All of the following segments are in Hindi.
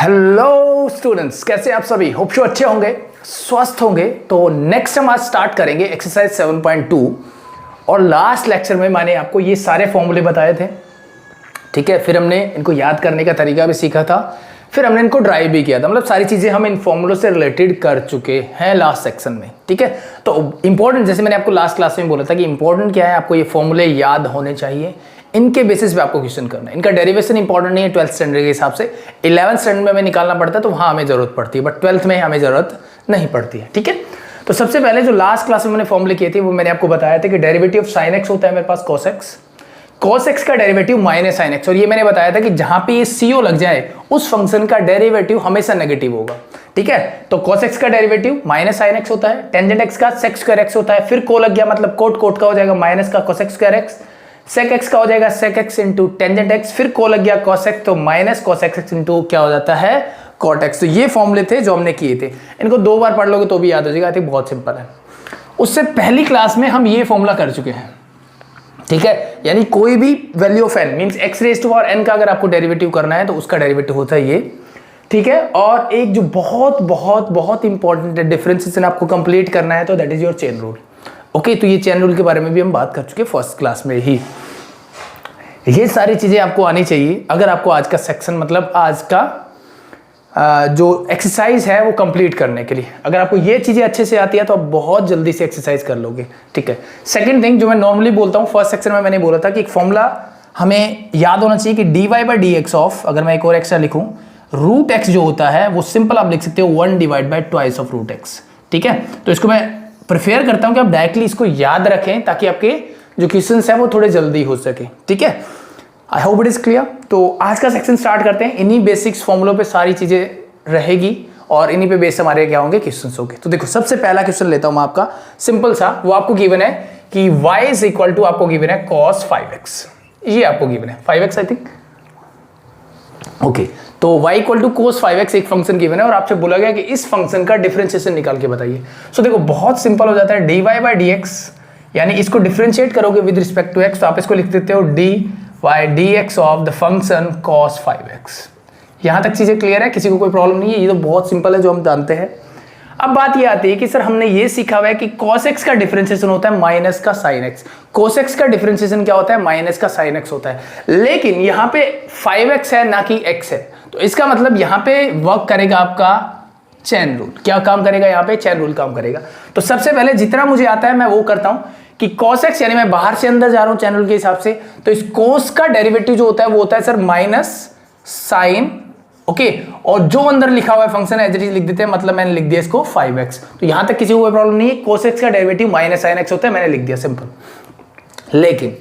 हेलो स्टूडेंट्स, कैसे आप सभी? होप सो अच्छे होंगे, स्वस्थ होंगे। तो नेक्स्ट हम आज स्टार्ट करेंगे एक्सरसाइज 7.2 और लास्ट लेक्चर में मैंने आपको ये सारे फॉर्मूले बताए थे, ठीक है। फिर हमने इनको याद करने का तरीका भी सीखा था, फिर हमने इनको ड्राइव भी किया था। मतलब सारी चीज़ें हम इन फॉर्मूलों से रिलेटेड कर चुके हैं लास्ट सेक्शन में, ठीक है। तो इंपॉर्टेंट, जैसे मैंने आपको लास्ट क्लास में बोला था कि इंपॉर्टेंट क्या है, आपको ये फॉर्मूले याद होने चाहिए, इनके बेसिस पे आपको क्वेश्चन करना है। इनका डेरिवेशन इंपॉर्टेंट नहीं है 12th स्टैंडर्ड के हिसाब से, 11th स्टैंडर्ड में हमें निकालना पड़ता है तो वहाँ हमें जरूरत पड़ती है, बट 12th में हमें जरूरत नहीं पड़ती है, ठीक है। तो सबसे पहले जो लास्ट क्लास में मैंने फॉर्मूले किए थे वो मैंने आपको बताया था कि डेरिवेटिव ऑफ साइन एक्स होता है मेरे पास cos x, cos x का डेरिवेटिव माइनस साइन एक्स, और ये मैंने बताया था कि जहां पे ये CO लग जाए उस फंक्शन का डेरिवेटिव हमेशा नेगेटिव होगा, ठीक है। तो cos x का डेरिवेटिव माइनस साइन एक्स होता है, टेंजेंट x का sec स्क्वायर x होता है, फिर को लग गया मतलब कोट का हो जाएगा माइनस का cos x square x, sec x का हो जाएगा sec x into tangent x, फिर को लग गया cos x तो माइनस cos x इंटू क्या हो जाता है cot x। तो ये फॉर्मूले थे जो हमने किए थे, इनको 2 बार पढ़ लोगे तो भी याद हो जाएगा। आई थिंक बहुत सिंपल है। उससे पहली क्लास में हम ये फॉर्मूला कर चुके हैं, ठीक है। यानी कोई भी value of n means x raise to power n का अगर आपको डेरिवेटिव करना है तो उसका डेरिवेटिव होता है ये, ठीक है। और एक जो बहुत बहुत बहुत इंपॉर्टेंट है, डिफरेंशिएशन आपको कंप्लीट करना है तो that is your chain rule. Okay, तो ये चेन रूल के बारे में भी हम बात कर चुके फर्स्ट क्लास में ही। ये सारी चीजें आपको आनी चाहिए अगर आपको आज का सेक्शन, मतलब आज का जो एक्सरसाइज है वो कंप्लीट करने के लिए। अगर आपको ये चीजें अच्छे से आती है तो आप बहुत जल्दी से एक्सरसाइज कर लोगे, ठीक है। सेकंड थिंग जो मैं नॉर्मली बोलता हूँ, फर्स्ट सेक्शन में मैंने बोला था कि एक फॉर्मूला हमें याद होना चाहिए कि dy/dx ऑफ, अगर मैं एक और एक्स्ट्रा लिखूं, रूट एक्स जो होता है वो सिंपल आप लिख सकते हो 1 divide by twice of root x, ठीक है। तो इसको मैं प्रेफर करता हूं कि आप डायरेक्टली इसको याद रखें ताकि आपके जो क्वेश्चंस है वो थोड़े जल्दी हो सके, ठीक है। I hope it is clear. तो आज का सेक्शन स्टार्ट करते हैं। इन्हीं बेसिक्स फॉर्मूलों पे सारी चीजें रहेगी और इन्हीं पे बेस हमारे क्या होंगे, क्वेश्चंस होंगे। तो देखो, सबसे पहला क्वेश्चन लेता हूं मैं आपका, सिंपल सा। वो आपको गिवन है कि y इज इक्वल टू, आपको गिवन है cos 5x, ये आपको गिवन है 5x आई थिंक, ओके। तो y equal to cos 5x एक फंक्शन गिवन है और आपसे बोला गया कि इस फंक्शन का डिफरेंशिएशन निकाल के बताइए। सो देखो, बहुत सिंपल हो जाता है, dy/dx, यानी इसको डिफरेंशिएट करोगे विद रिस्पेक्ट टू x तो आप इसको लिख देते हो dy/dx of the function cos 5x। यहां तक चीजें क्लियर है, किसी को कोई प्रॉब्लम नहीं है? ये तो बहुत सिंपल है जो हम जानते हैं। अब बात ये आती है कि सर हमने ये सीखा हुआ है कि cos x का डिफरेंशिएशन होता है माइनस का sin x, cos x का डिफरेंशिएशन क्या होता है, माइनस का sin x होता है। लेकिन यहाँ पे 5x है ना कि x है, तो इसका मतलब यहाँ पे वर्क करेगा आपका चेन रूल। क्या काम करेगा यहाँ पे? चेन रूल काम करेगा। तो सबसे पहले जितना मुझे आता है मैं वो करता हूं कि cos x, यानी मैं बाहर से अंदर जा रहा हूं चैन रूल के हिसाब से, तो इस cos का डेरिवेटिव जो होता है वो होता है सर माइनस साइन, ओके। और जो अंदर लिखा हुआ है फंक्शन एज इट इज लिख देते हैं, मतलब मैंने लिख दिया इसको 5x। तो यहां तक किसी को कोई प्रॉब्लम नहीं है, cos x का डेरिवेटिव माइनस साइन x होता है, मैंने लिख दिया सिंपल। लेकिन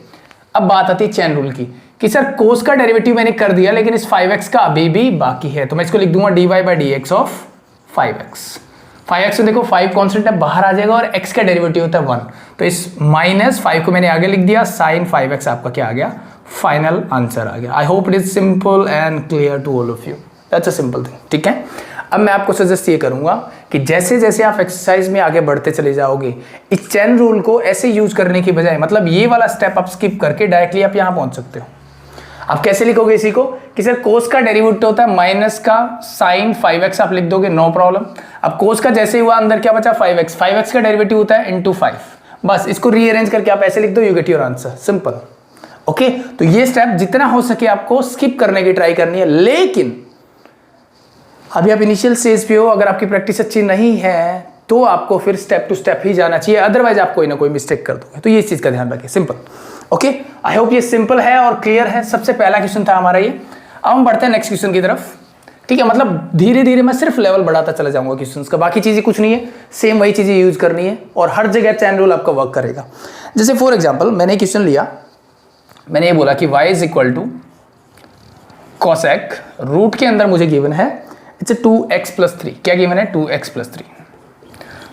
अब बात आती है चैन रूल की कि सर cos का डेरिवेटिव मैंने कर दिया लेकिन इस 5x का अभी भी बाकी है, तो मैं इसको लिख दूंगा dy/dx ऑफ 5x। 5x में देखो 5 कांस्टेंट है, बाहर आ जाएगा और x का डेरिवेटिव होता है 1, तो इस माइनस 5 को मैंने आगे लिख दिया, साइन 5x आपका क्या आ गया, फाइनल आंसर आ गया। I hope it is simple and clear to all of you. That's a simple thing, ठीक है। अब मैं आपको सजेस्ट ये करूंगा कि जैसे जैसे आप एक्सरसाइज में आगे बढ़ते चले जाओगे, इस चेन रूल को ऐसे यूज करने की बजाय, मतलब ये वाला स्टेप आप स्किप करके डायरेक्टली आप यहां पहुंच सकते हो। आप कैसे लिखोगे इसी को कि सर cos का डेरिवेटिव होता है माइनस का sin 5x, आप लिख दोगे, नो प्रॉब्लम। अब cos का जैसे हुआ अंदर क्या बचा, 5x, 5x का डेरिवेटिव होता है इंटू 5, बस इसको रीअरेंज करके आप ऐसे लिख दो, you get your answer, simple, okay. तो ये स्टेप जितना हो सके आपको स्किप करने की ट्राई करनी है, लेकिन अभी आप इनिशियल स्टेज पे हो, अगर आपकी प्रैक्टिस अच्छी नहीं है तो आपको फिर स्टेप टू स्टेप ही जाना चाहिए, अदरवाइज आप कोई ना कोई मिस्टेक कर दोगे। तो ये चीज का ध्यान रखिए, सिंपल, ओके। आई होप ये सिंपल है और क्लियर है। सबसे पहला क्वेश्चन था हमारा ये। अब हम बढ़ते हैं नेक्स्ट क्वेश्चन की तरफ, ठीक है। मतलब धीरे धीरे मैं सिर्फ लेवल बढ़ाता चला जाऊंगा क्वेश्चंस का, बाकी चीजें कुछ नहीं है, सेम वही चीजें यूज करनी है और हर जगह चैन रूल आपका वर्क करेगा। जैसे फॉर एग्जाम्पल मैंने क्वेश्चन लिया, मैंने ये बोला कि y is equal to cos x, root के अंदर मुझे गिवन है इट्स 2x+3, क्या गिवन है, 2x+3।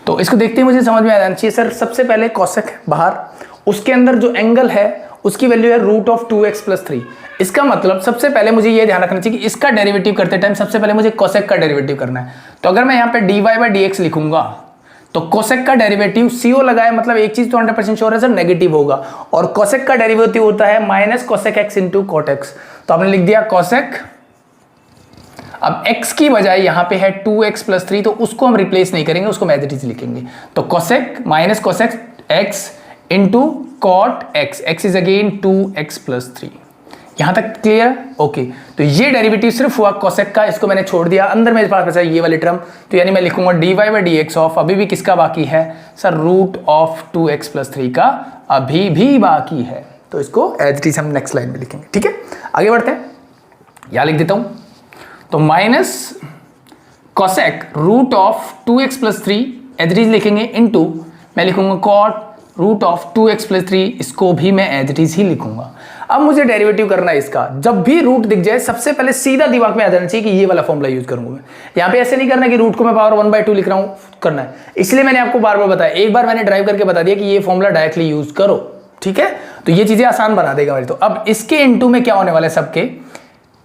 तो इसको देखते ही मुझे समझ में आ जाना चाहिए, सर सबसे पहले cos x बाहर, उसके अंदर जो एंगल है उसकी वैल्यू है रूट ऑफ 2x+3। इसका मतलब सबसे पहले मुझे ये ध्यान रखना चाहिए कि इसका डेरिवेटिव करते टाइम सबसे पहले मुझे cos x का डेरिवेटिव करना है। तो अगर मैं यहाँ पे dy/dx लिखूंगा तो cosec का डेरिवेटिव CO लगाए, मतलब एक चीज तो 100% श्योर है सर, नेगेटिव होगा, और cosec का डेरिवेटिव होता है minus cosec x into cot x। तो आपने लिख दिया cosec, अब x की बजाय यहां पे है 2x प्लस 3, तो उसको हम रिप्लेस नहीं करेंगे, उसको एज इट इज लिखेंगे। तो cosec minus cosec x into cot x, x is again 2x plus 3। यहां तक क्लियर? ओके, तो ये डेरिवेटिव सिर्फ हुआ कोसेक का, इसको मैंने छोड़ दिया, अंदर मेरे पास बचा ये वाली टर्म, तो यानी मैं लिखूंगा dy by D x of, अभी भी किसका बाकी है sir, root of 2x plus 3 का अभी भी बाकी है। तो इसको एज इट इज हम नेक्स्ट लाइन में लिखेंगे। ठीक है, आगे बढ़ते हैं, यहां लिख देता हूं, तो minus cosec root of 2x plus 3 as it is लिखेंगे, इनटू मैं लिखूंगा cot root of 2x plus 3, इसको भी मैं एज इट इज ही लिखूंगा। अब मुझे डेरिवेटिव करना है इसका, जब भी रूट दिख जाए सबसे पहले सीधा दिमाग में आ जाना चाहिए कि ये वाला फॉर्मूला यूज करूंगा मैं। यहाँ पे ऐसे नहीं करना कि रूट को मैं पावर 1/2 लिख रहा हूं, करना है, इसलिए मैंने आपको बार बार बताया, एक बार मैंने ड्राइव करके बता दिया कि ये फॉर्मूला डायरेक्टली यूज करो। ठीक है, तो ये चीजें आसान बना देगा मेरी। तो अब इसके इनटू में क्या होने वाला है सबके,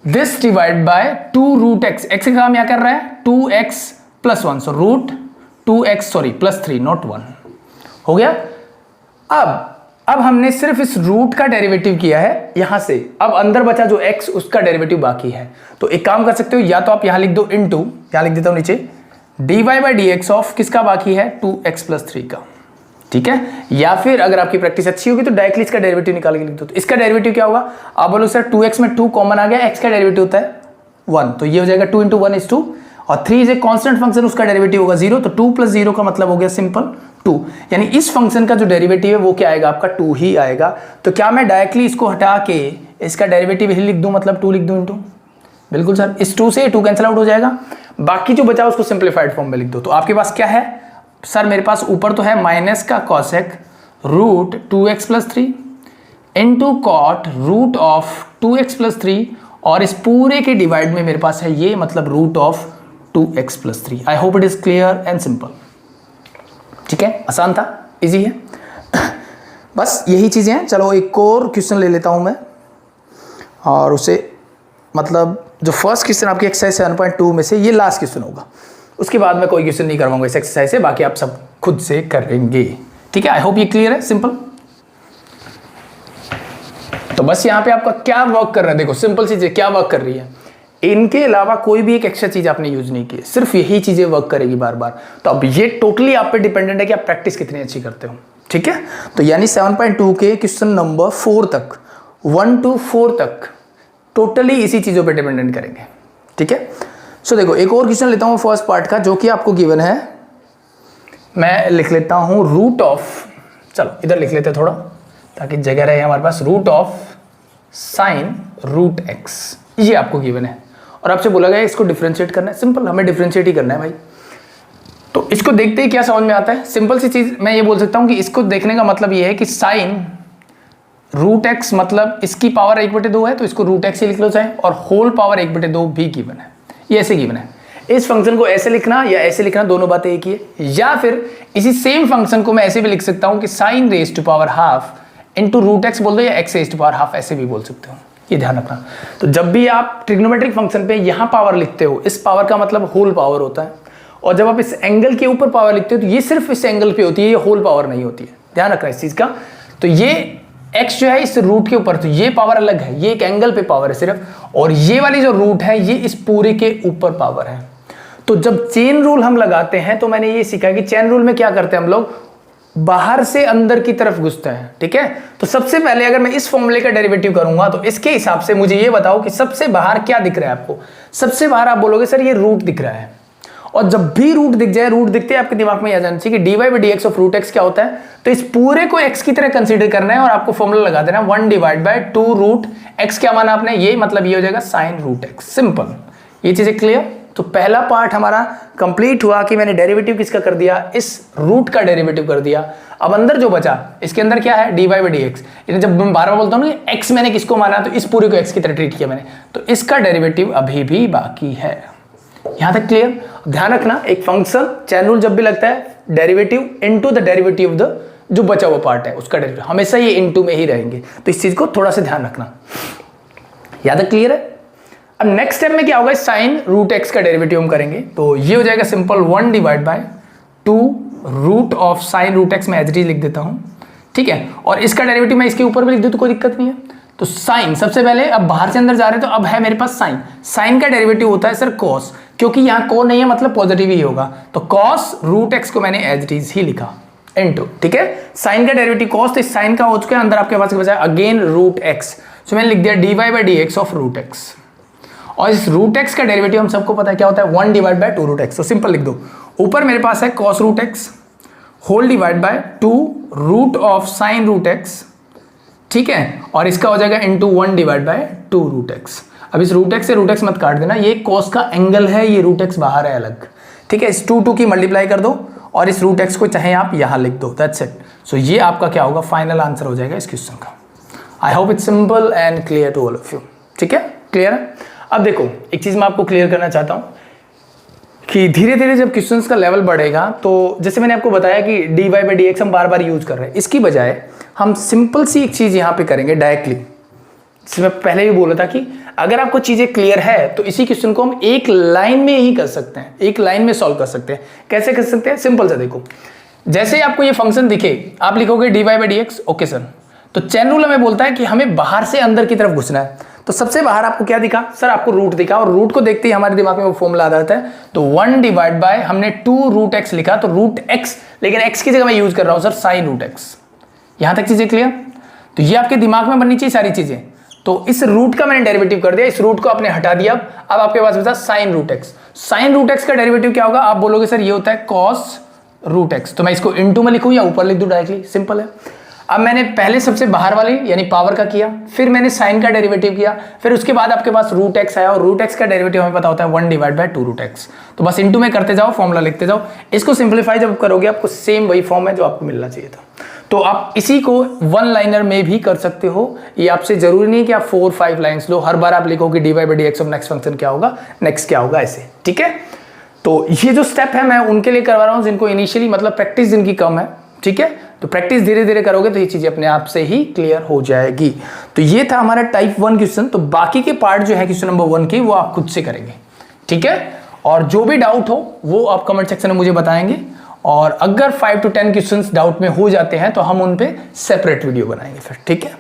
this divide by 2 root x, x का काम क्या कर रहा है 2x plus 1, so root 2x sorry plus 3 not 1 हो गया। अब हमने सिर्फ इस रूट का डेरिवेटिव किया है यहां से, अब अंदर बचा जो x उसका डेरिवेटिव बाकी है। तो एक काम कर सकते हो, या तो आप यहां लिख दो इनटू, यहां लिख देता हूं नीचे dy by D x of किसका बाकी है 2x प्लस 3 का। ठीक है, या फिर अगर आपकी प्रैक्टिस अच्छी होगी तो डायरेक्टली इसका डेरिवेटिव निकाल के लिख दो। तो इसका डेरिवेटिव क्या होगा, आप बोलो सर 2x में 2 कॉमन आ गया, x का डेरिवेटिव होता है 1, तो ये हो जाएगा 2 इंटू 1 इज 2, और 3 इज ए कांस्टेंट फंक्शन, उसका डेरिवेटिव होगा 0, तो 2 प्लस 0 का मतलब हो गया सिंपल 2, यानी इस फंक्शन का जो डेरिवेटिव है वो क्या आएगा आपका 2 ही आएगा। तो क्या मैं डायरेक्टली इसको हटा के इसका डेरिवेटिव ही लिख दूं, मतलब 2 लिख दूं इनटू, बिल्कुल सर, इस 2 से 2 कैंसिल आउट हो जाएगा, बाकी जो बचा उसको सिंप्लीफाइड फॉर्म में लिख दो। तो आपके पास क्या है सर, मेरे पास ऊपर तो है माइनस का cosec root 2x plus 3 into cot root of 2x plus 3, और इस पूरे के डिवाइड में मेरे पास है ये, मतलब root of 2x plus 3। I hope it is clear and simple. ठीक है, आसान था, इजी है, बस यही चीजें हैं। चलो एक और क्वेश्चन ले लेता हूं मैं, और उसे मतलब जो फर्स्ट क्वेश्चन आपकी एक्सरसाइज 7.2 में से ये लास्ट क्वेश्चन होगा, उसके बाद मैं कोई क्वेश्चन नहीं करवाऊंगा इस एक्सरसाइज से, बाकी आप सब खुद से करेंगे। ठीक है, आई होप ये क्लियर है, सिंपल। तो बस यहाँ पे आपका क्या वर्क कर रहा है, देखो सिंपल सी चीज क्या वर्क कर रही है, इनके अलावा कोई भी एक एक्स्ट्रा चीज आपने यूज नहीं की, सिर्फ यही चीजें वर्क करेगी बार बार। तो अब ये टोटली आप पे डिपेंडेंट है कि आप प्रैक्टिस कितनी अच्छी करते हो। ठीक है, तो यानी 7.2 के क्वेश्चन नंबर 4 तक, 1 to 4 तक टोटली इसी चीजों पे डिपेंडेंट करेंगे। ठीक है, सो देखो एक और क्वेश्चन लेता हूं फर्स्ट पार्ट का, जो कि आपको गिवन है, मैं लिख लेता हूं रूट ऑफ, चलो इधर लिख लेते थोड़ा ताकि जगह रहे हमारे पास, root of sine root X, ये आपको गिवन है, और आपसे बोला गया इसको डिफरेंशिएट करना है। सिंपल, हमें डिफरेंशिएट ही करना है भाई। तो इसको देखते ही क्या समझ में आता है, सिंपल सी चीज मैं ये बोल सकता हूं कि इसको देखने का मतलब ये है कि साइन रूट एक्स मतलब इसकी पावर 1/2 है, तो इसको रूट एक्स ही लिख लो चाहे, और होल पावर 1/2 भी गिवन है, ये ऐसे गिवन है। इस फंक्शन को ऐसे लिखना या ऐसे लिखना दोनों बातें एक ही है, या फिर इसी सेम फंक्शन को मैं ऐसे भी लिख सकता हूं कि sine raise to power half into root x बोल दो, या x raise to power half ऐसे भी बोल सकते हो, ये ध्यान रखना। तो जब भी आप ट्रिग्नोमेट्रिक फंक्शन पे यहां पावर लिखते हो, इस पावर का मतलब होल पावर होता है, और जब आप इस एंगल के ऊपर पावर लिखते हो तो ये सिर्फ इस एंगल पे होती है, ये होल पावर नहीं होती है, ध्यान रखना इस चीज का। तो ये x जो है इस रूट के ऊपर, तो ये पावर अलग है, ये एक एंगल पे पावर है सिर्फ, और ये वाली जो रूट है ये इस पूरे के ऊपर पावर है। तो जब चेन रूल हम लगाते हैं तो मैंने ये सीखा कि चेन रूल में क्या करते हैं हम लोग, बाहर से अंदर की तरफ घुसते हैं। ठीक है, तो सबसे पहले अगर मैं इस फॉर्मूले का डेरिवेटिव करूंगा तो इसके हिसाब से मुझे ये बताओ कि सबसे बाहर क्या दिख रहा है आपको। सबसे बाहर आप बोलोगे सर ये रूट दिख रहा है, और जब भी रूट दिख जाए, रूट दिखते आपके दिमाग में आ जाना चाहिए कि dy by D x of root x क्या होता है, तो इस पूरे को x की तरह कंसीडर करना है, और आपको फॉर्मूला लगा देना 1 डिवाइड बाय 2 रूट x, क्या माना आपने, ये मतलब ये हो जाएगा साइन रूट एक्स। सिंपल, ये चीजें क्लियर। तो पहला पार्ट हमारा कंप्लीट हुआ कि मैंने डेरिवेटिव किसका कर दिया, इस रूट का डेरिवेटिव कर दिया। अब अंदर जो बचा, इसके अंदर क्या है dy बाई डी एक्स, जब मैं बार बार बोलता हूँ ना x मैंने किसको माना, तो इस पूरे को x की तरह ट्रीट किया मैंने, तो इसका डेरिवेटिव अभी भी बाकी है। यहां तक क्लियर। ध्यान रखना, एक फंक्शन चैन रूल जब भी लगता है, derivative into the derivative of the जो बचा हुआ पार्ट है उसका डेरिवेटिव हमेशा ये इनटू में ही रहेंगे, तो इस चीज को थोड़ा सा ध्यान रखना। यहां तक क्लियर है। अब नेक्स्ट स्टेप में क्या होगा, साइन रूट एक्स का डेरिवेटिव हम करेंगे, तो ये हो जाएगा simple 1 divide by 2 root of sine root x, मैं एज इट इज लिख देता हूं। ठीक है, और इसका डेरिवेटिव मैं इसके ऊपर भी लिख दूं तो कोई दिक्कत नहीं है। तो तो साइन सबसे पहले, अब बाहर से अंदर जा रहे हैं तो अब है मेरे पास साइन। साइन का डेरिवेटिव होता है सर कॉस, क्योंकि यहाँ को नहीं है मतलब पॉजिटिव ही होगा, तो कॉस रूट एक्स को मैंने एज इट इज ही लिखा इनटू, ठीक है। साइन का डेरिवेटिव कॉस, तो इस साइन का हो चुका है, अंदर आपके पास बचा अगेन रूट एक्स, तो मैंने लिख दिया dy by D x of root x. और इस रूट एक्स का डेरिवेटिव हम सबको पता है क्या होता है, 1 डिवाइड बाय 2 रूट एक्स। तो सिंपल लिख दो, ऊपर मेरे पास है cos root x whole divide by 2 root of sine root x, ठीक है, और इसका हो जाएगा into 1 divide by 2 root x. अब इस रूट एक्स से रूट एक्स मत काट देना, ये कॉस का एंगल है, ये रूट एक्स बाहर है अलग, ठीक है। इस 2 की मल्टीप्लाई कर दो और इस रूट एक्स को चाहे आप यहां लिख दो, दैट्स इट। सो ये आपका क्या होगा, फाइनल आंसर हो जाएगा इस क्वेश्चन का। I hope it's simple and clear to all of you, ठीक है, क्लियर है। अब देखो एक चीज मैं आपको क्लियर करना चाहता हूं कि धीरे धीरे जब क्वेश्चंस का लेवल बढ़ेगा, तो जैसे मैंने आपको बताया कि dy बाई डी एक्स हम बार बार यूज कर रहे हैं, इसकी बजाय हम सिंपल सी एक चीज यहां पे करेंगे डायरेक्टली। जैसे मैं पहले भी बोला था कि अगर आपको चीजें क्लियर है तो इसी क्वेश्चन को हम एक लाइन में ही कर सकते हैं, एक लाइन में सॉल्व कर सकते हैं। कैसे कर सकते हैं, सिंपल सा देखो, जैसे आपको ये फंक्शन दिखे आप लिखोगे dy by D x, okay sir, तो चैन रूल हमें बोलता है कि हमें बाहर से अंदर की तरफ घुसना है। तो सबसे बाहर आपको क्या दिखा सर, आपको रूट दिखा, और रूट को देखते ही हमारे दिमाग में वो फॉर्मूला आ जाता है, तो 1 डिवाइड बाय हमने 2 रूट एक्स लिखा, तो रूट एक्स, लेकिन एक्स की जगह मैं यूज कर रहा हूं सर साइन रूट एक्स। यहां तक चीजें क्लियर, तो ये आपके दिमाग में बननी चाहिए सारी चीजें। तो इस रूट का मैंने डेरिवेटिव कर दिया, इस रूट को आपने हटा दिया, अब आपके पास बचा sine root x. Sine root x का डेरिवेटिव क्या होगा, आप बोलोगे सर ये होता है कॉस रूट एक्स, तो मैं इसको इनटू में लिखूं या ऊपर लिख दूं डायरेक्टली, सिंपल है। अब मैंने पहले सबसे बाहर वाली यानी पावर का किया, फिर मैंने साइन का डेरिवेटिव किया, फिर उसके बाद आपके पास रूट एक्स आया, और रूट एक्स का डेरिवेटिव हमें पता होता है 1 डिवाइड बाय 2 रूट एक्स। तो बस इनटू में करते जाओ, फॉर्मूला लिखते जाओ, इसको सिंपलीफाई जब करोगे आपको सेम वही फॉर्म है जो आपको मिलना चाहिए था। तो आप इसी को 1 लाइनर में भी कर सकते हो, ये आपसे जरूरी नहीं कि आप 4-5 लाइन्स लो, हर बार आप लिखो कि dy by D x of next function क्या होगा, नेक्स्ट क्या होगा, ऐसे, ठीक है। तो ये जो स्टेप है मैं उनके लिए करवा रहा हूं जिनको इनिशियली मतलब प्रैक्टिस जिनकी कम है, ठीक है। तो प्रैक्टिस धीरे धीरे करोगे तो ये चीजें अपने आप से ही क्लियर हो जाएगी। तो ये था हमारा टाइप 1 क्वेश्चन। तो बाकी के पार्ट जो है क्वेश्चन नंबर 1 के, वो आप खुद से करेंगे, ठीक है। और जो भी डाउट हो वो आप कमेंट सेक्शन में मुझे बताएंगे, और अगर 5 to 10 क्वेश्चंस डाउट में हो जाते हैं तो हम उन पे सेपरेट वीडियो बनाएंगे फिर, ठीक है।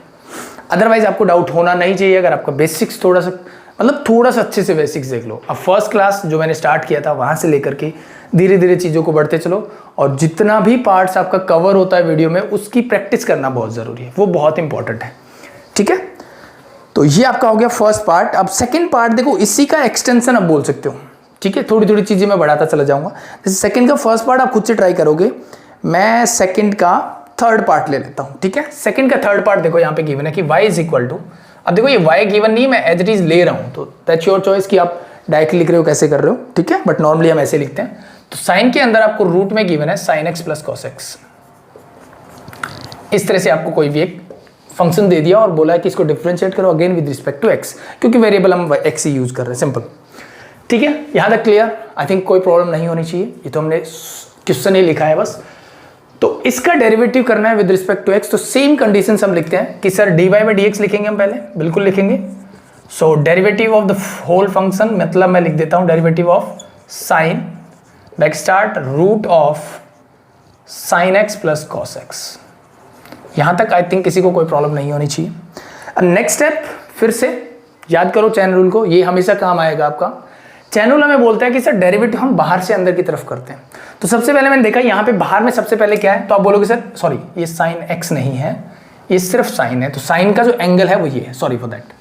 अदरवाइज आपको डाउट होना नहीं चाहिए। अगर आपका बेसिक्स थोड़ा सा अच्छे से बेसिक्स देख लो। अब फर्स्ट क्लास जो मैंने स्टार्ट किया था वहां से लेकर के धीरे धीरे चीज़ों को बढ़ते चलो, और जितना भी पार्ट्स आपका कवर होता है वीडियो में उसकी प्रैक्टिस करना बहुत ज़रूरी है, वो बहुत इंपॉर्टेंट है, ठीक है। तो ये आपका हो गया फर्स्ट पार्ट। अब सेकंड पार्ट देखो, इसी का एक्सटेंशन आप बोल सकते हो, ठीक है। थोड़ी थोड़ी चीज़ें मैं बढ़ाता चला जाऊंगा। जैसे सेकंड का फर्स्ट पार्ट आप खुद से ट्राई करोगे, मैं सेकंड का थर्ड पार्ट ले लेता हूँ, ठीक है। सेकंड का थर्ड पार्ट देखो यहाँ पे गिवन है कि y इज इक्वल टू, अब देखो ये y गिवन नहीं, मैं एज इट इज ले रहा हूँ, तो दैट्स योर चॉइस कि आप डायरेक्टली लिख रहे हो कैसे कर रहे हो, ठीक है। बट नॉर्मली हम ऐसे लिखते हैं। तो साइन के अंदर आपको रूट में गिवन है sine x plus cos x. इस तरह से आपको कोई भी एक फंक्शन दे दिया और बोला है कि इसको डिफरेंशिएट करो again with respect to x, क्योंकि वेरिएबल हम एक्स ही यूज कर रहे हैं, सिंपल, ठीक है। यहां तक क्लियर, आई थिंक कोई प्रॉब्लम नहीं होनी चाहिए। ये तो हमने क्वेश्चन ही लिखा है बस। तो इसका डेरिवेटिव करना है विद रिस्पेक्ट टू एक्स, तो सेम कंडीशंस हम लिखते हैं कि sir dy by D X लिखेंगे हम पहले, बिल्कुल लिखेंगे। So derivative of the whole function, मतलब मैं लिख देता हूं derivative of sine back start root of sine x plus cos X. यहां तक आई थिंक किसी को कोई प्रॉब्लम नहीं होनी चाहिए। नेक्स्ट स्टेप, फिर से याद करो चैन रूल को, ये हमेशा काम आएगा आपका। चैन रूल हमें बोलता है कि सर डेरिवेटिव हम बाहर से अंदर की तरफ करते हैं। तो सबसे पहले मैंने देखा यहाँ पे बाहर में सबसे पहले क्या है, तो आप बोलोगे सर सॉरी ये साइन एक्स नहीं है, ये सिर्फ साइन है। तो साइन का जो एंगल है वो ये है, सॉरी फॉर दैट,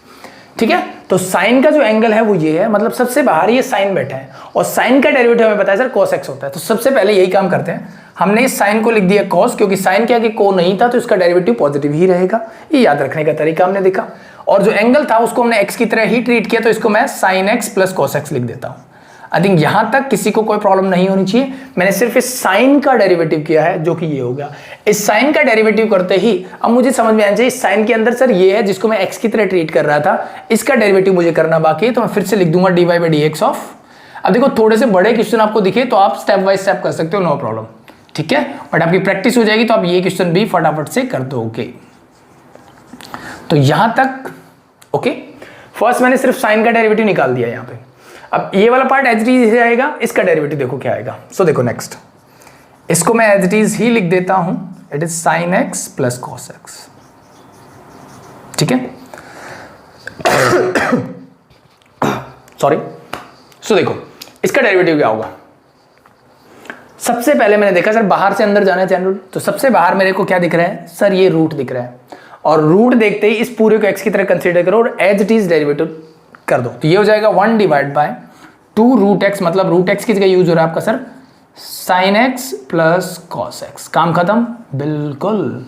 ठीक है। तो साइन का जो एंगल है वो ये है, मतलब सबसे बाहर ये साइन बैठा है, और साइन का डेरिवेटिव हमें पता है सर cos x होता है। तो सबसे पहले यही काम करते हैं, हमने इस साइन को लिख दिया cos, क्योंकि साइन के आगे को नहीं था तो इसका डेरिवेटिव पॉजिटिव ही रहेगा। ये याद रखने का तरीका हमने देखा। और जो एंगल था उसको हमने x की तरह ही ट्रीट किया, तो इसको मैं sine x plus cos x लिख देता हूँ। आई थिंक यहां तक किसी को कोई प्रॉब्लम नहीं होनी चाहिए। मैंने सिर्फ इस साइन का डेरिवेटिव किया है, जो कि ये हो गया। इस साइन का डेरिवेटिव करते ही अब मुझे समझ में आना चाहिए, इस साइन के अंदर सर ये है जिसको मैं एक्स की तरह ट्रीट कर रहा था, इसका डेरिवेटिव मुझे करना बाकी है। तो मैं फिर से लिख दूंगा dy by D x of, अब देखो थोड़े से बड़े क्वेश्चन आपको दिखे तो आप स्टेप बाय स्टेप कर सकते हो, नो प्रॉब्लम, ठीक है। बट आपकी प्रैक्टिस हो जाएगी तो आप ये क्वेश्चन भी फटाफट से कर दोगे। तो यहां तक ओके। फर्स्ट मैंने सिर्फ साइन का डेरिवेटिव निकाल दिया यहाँ पे। अब ये वाला पार्ट एज इट इज आएगा, इसका डेरिवेटिव देखो क्या आएगा। सो देखो नेक्स्ट, इसको मैं एज इट इज ही लिख देता हूं, it is sine x plus cos x, ठीक है। सॉरी। सो देखो इसका डेरिवेटिव क्या होगा। सबसे पहले मैंने देखा सर बाहर से अंदर जाना है चैन रूल, तो सबसे बाहर मेरे को क्या दिख रहा है सर, ये रूट दिख रहा है, और रूट देखते ही इस पूरे को x की तरह कंसीडर करो और एज इट इज डेरिवेटिव कर दो, तो ये हो जाएगा 1 डिवाइड बाय 2 रूट एक्स, मतलब रूट एक्स की जगह यूज हो रहा है आपका sir sine x plus cos x. काम खत्म, बिल्कुल।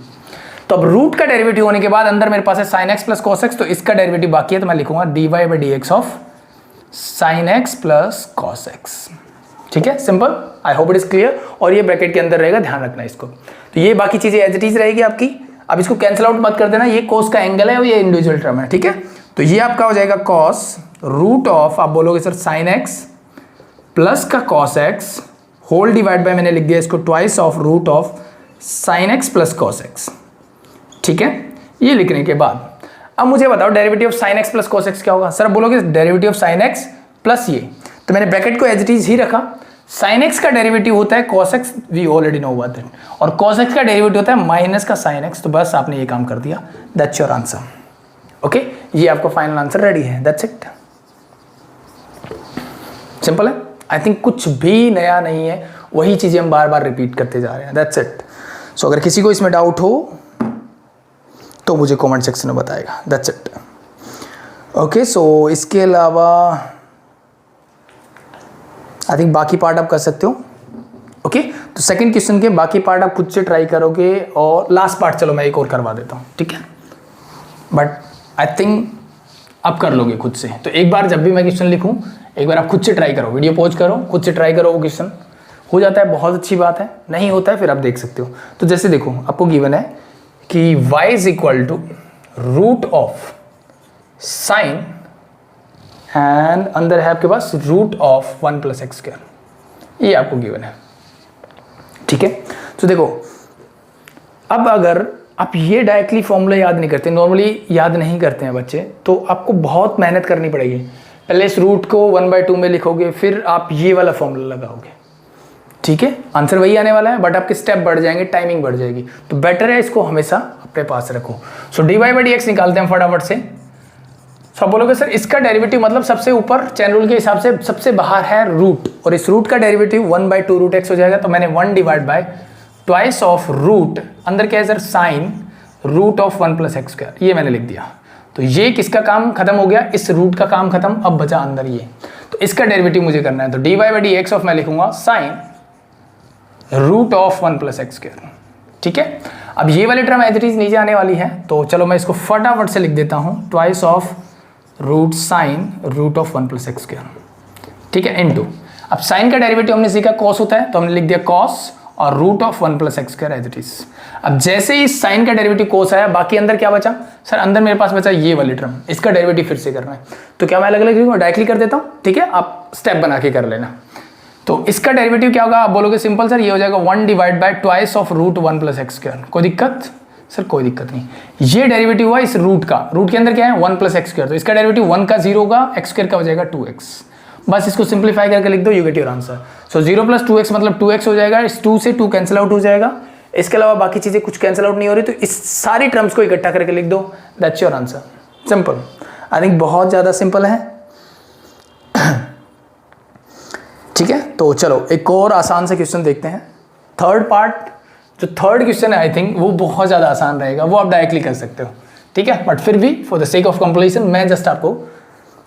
तो अब रूट का डेरिवेटिव होने के बाद अंदर मेरे पास है sine x plus cos x, तो इसका डेरिवेटिव बाकी है, तो मैं लिखूंगा dy by D x of sine x plus cos x. ठीक है, simple. I hope it is clear. और ये ब्रैकेट के अंदर रहेगा, ध्यान रखना इसको। तो ये बाकी चीजें एज इट इज रहेगी आपकी। अब इसको कैंसिल आउट मत कर देना, ये कोस का एंगल है और ये इंडिविजुअल टर्म है। ठीक है, तो ये आपका हो जाएगा कॉस रूट ऑफ, आप बोलोगे सर साइन एक्स प्लस का cos x whole divide by, मैंने लिख दिया इसको twice of root of sine x plus cos x. ठीक है, ये लिखने के बाद अब मुझे बताओ derivative of sine x plus cos x क्या होगा। सर बोलोगे derivative of sine x plus ये, तो मैंने ब्रैकेट को एज इट इज ही रखा। साइन एक्स का डेरिवेटिव होता है cos x, we already know about that, और कॉस एक्स का डेरिवेटिव होता है माइनस का साइन एक्स। तो बस आपने ये काम कर दिया, दैट्स योर आंसर। ओके, ये आपका फाइनल आंसर रेडी है, दैट्स इट। सिंपल है, आई थिंक कुछ भी नया नहीं है, वही चीजें हम बार बार रिपीट करते जा रहे हैं, दैट्स इट। सो अगर किसी को इसमें डाउट हो तो मुझे कमेंट सेक्शन में बताएगा, दैट्स इट। ओके, सो इसके अलावा आई थिंक बाकी पार्ट आप कर सकते हो। ओके, तो सेकंड क्वेश्चन के बाकी पार्ट आप खुद से ट्राई करोगे, और लास्ट पार्ट चलो मैं एक और करवा देता हूँ, ठीक है, बट आई थिंक आप कर लोगे खुद से। तो एक बार जब भी मैं क्वेश्चन लिखूँ एक बार आप खुद से ट्राई करो, वीडियो पॉज करो, खुद से ट्राई करो, वो क्वेश्चन हो जाता है बहुत अच्छी बात है, नहीं होता है फिर आप देख सकते हो। तो जैसे देखो आपको गिवन है कि y is equal to root of sine and अंदर है आपके पास root of 1 plus x square, ये आपको गिवन है। ठीक है, तो देखो अब अगर आप ये डायरेक्टली फॉर्मूला याद नहीं करते, नॉर्मली याद नहीं करते हैं बच्चे, तो आपको बहुत मेहनत करनी पड़ेगी। पहले इस रूट को 1/2 में लिखोगे, फिर आप ये वाला फॉर्मूला लगाओगे। ठीक है, आंसर वही आने वाला है, बट आपके स्टेप बढ़ जाएंगे, टाइमिंग बढ़ जाएगी, तो बेटर है इसको हमेशा अपने पास रखो। सो dy बाई डी एक्स निकालते हैं फटाफट से। सब बोलोगे सर इसका डेरिवेटिव मतलब सबसे ऊपर चैन रूल के हिसाब से सबसे बाहर है रूट, और इस रूट का डेरिवेटिव 1/2 रूट एक्स हो जाएगा, तो मैंने 1 divide by twice of root, अंदर क्या है sir sine root of 1 plus x square, ये मैंने लिख दिया। तो ये किसका काम खत्म हो गया, इस रूट का काम खत्म, अब बचा अंदर ये, तो इसका डेरिवेटिव मुझे करना है। तो dy by D x of मैं लिखूंगा sine root of 1 plus x square. ठीक है, अब ये वाली टर्म एज इट इज नीचे आने वाली है, तो चलो मैं इसको फटाफट से लिख देता हूं, twice of root sine root of 1 plus x square. ठीक है, इनटू, अब साइन का डेरिवेटिव हमने सीखा कॉस होता है, तो हमने लिख दिया कॉस और root of 1 plus x square as it is. अब जैसे ही साइन का डेरिवेटिव कोस आया, बाकी अंदर क्या बचा सर, अंदर मेरे पास बचा ये वाली टर्म, इसका डेरिवेटिव फिर से करना है, तो क्या मैं अलग अलग डायरेक्टली कर देता हूँ। ठीक है, आप स्टेप बना के कर लेना। तो इसका डेरिवेटिव क्या होगा, आप बोलोगे सिंपल सर, ये हो जाएगा 1 divide by twice of root 1 plus x square. कोई दिक्कत सर, कोई दिक्कत नहीं। ये डेरिवेटिव हुआ इस रूट का, रूट के अंदर क्या है 1 प्लस एक्स स्क्वायर, तो इसका डेरिवेटिव 1 का 0 होगा, एक्स स्क्वायर का हो जाएगा 2x। बस इसको सिंप्लीफाई करके लिख दो, you get your answer. So 0 plus 2x मतलब 2x हो जाएगा, इस 2 से 2 कैंसिल आउट हो जाएगा, इसके अलावा बाकी चीजें कुछ कैंसिल आउट नहीं हो रही, तो इस सारी टर्म्स को इकट्ठा करके लिख दो, that's your answer. Simple, I think बहुत ज्यादा सिंपल है। ठीक है, तो चलो एक और आसान से क्वेश्चन देखते हैं। थर्ड पार्ट, जो थर्ड क्वेश्चन है आई थिंक वो बहुत ज़्यादा आसान रहेगा, वो आप डायरेक्टली कर सकते हो। ठीक है, बट फिर भी for the sake of completion मैं जस्ट आपको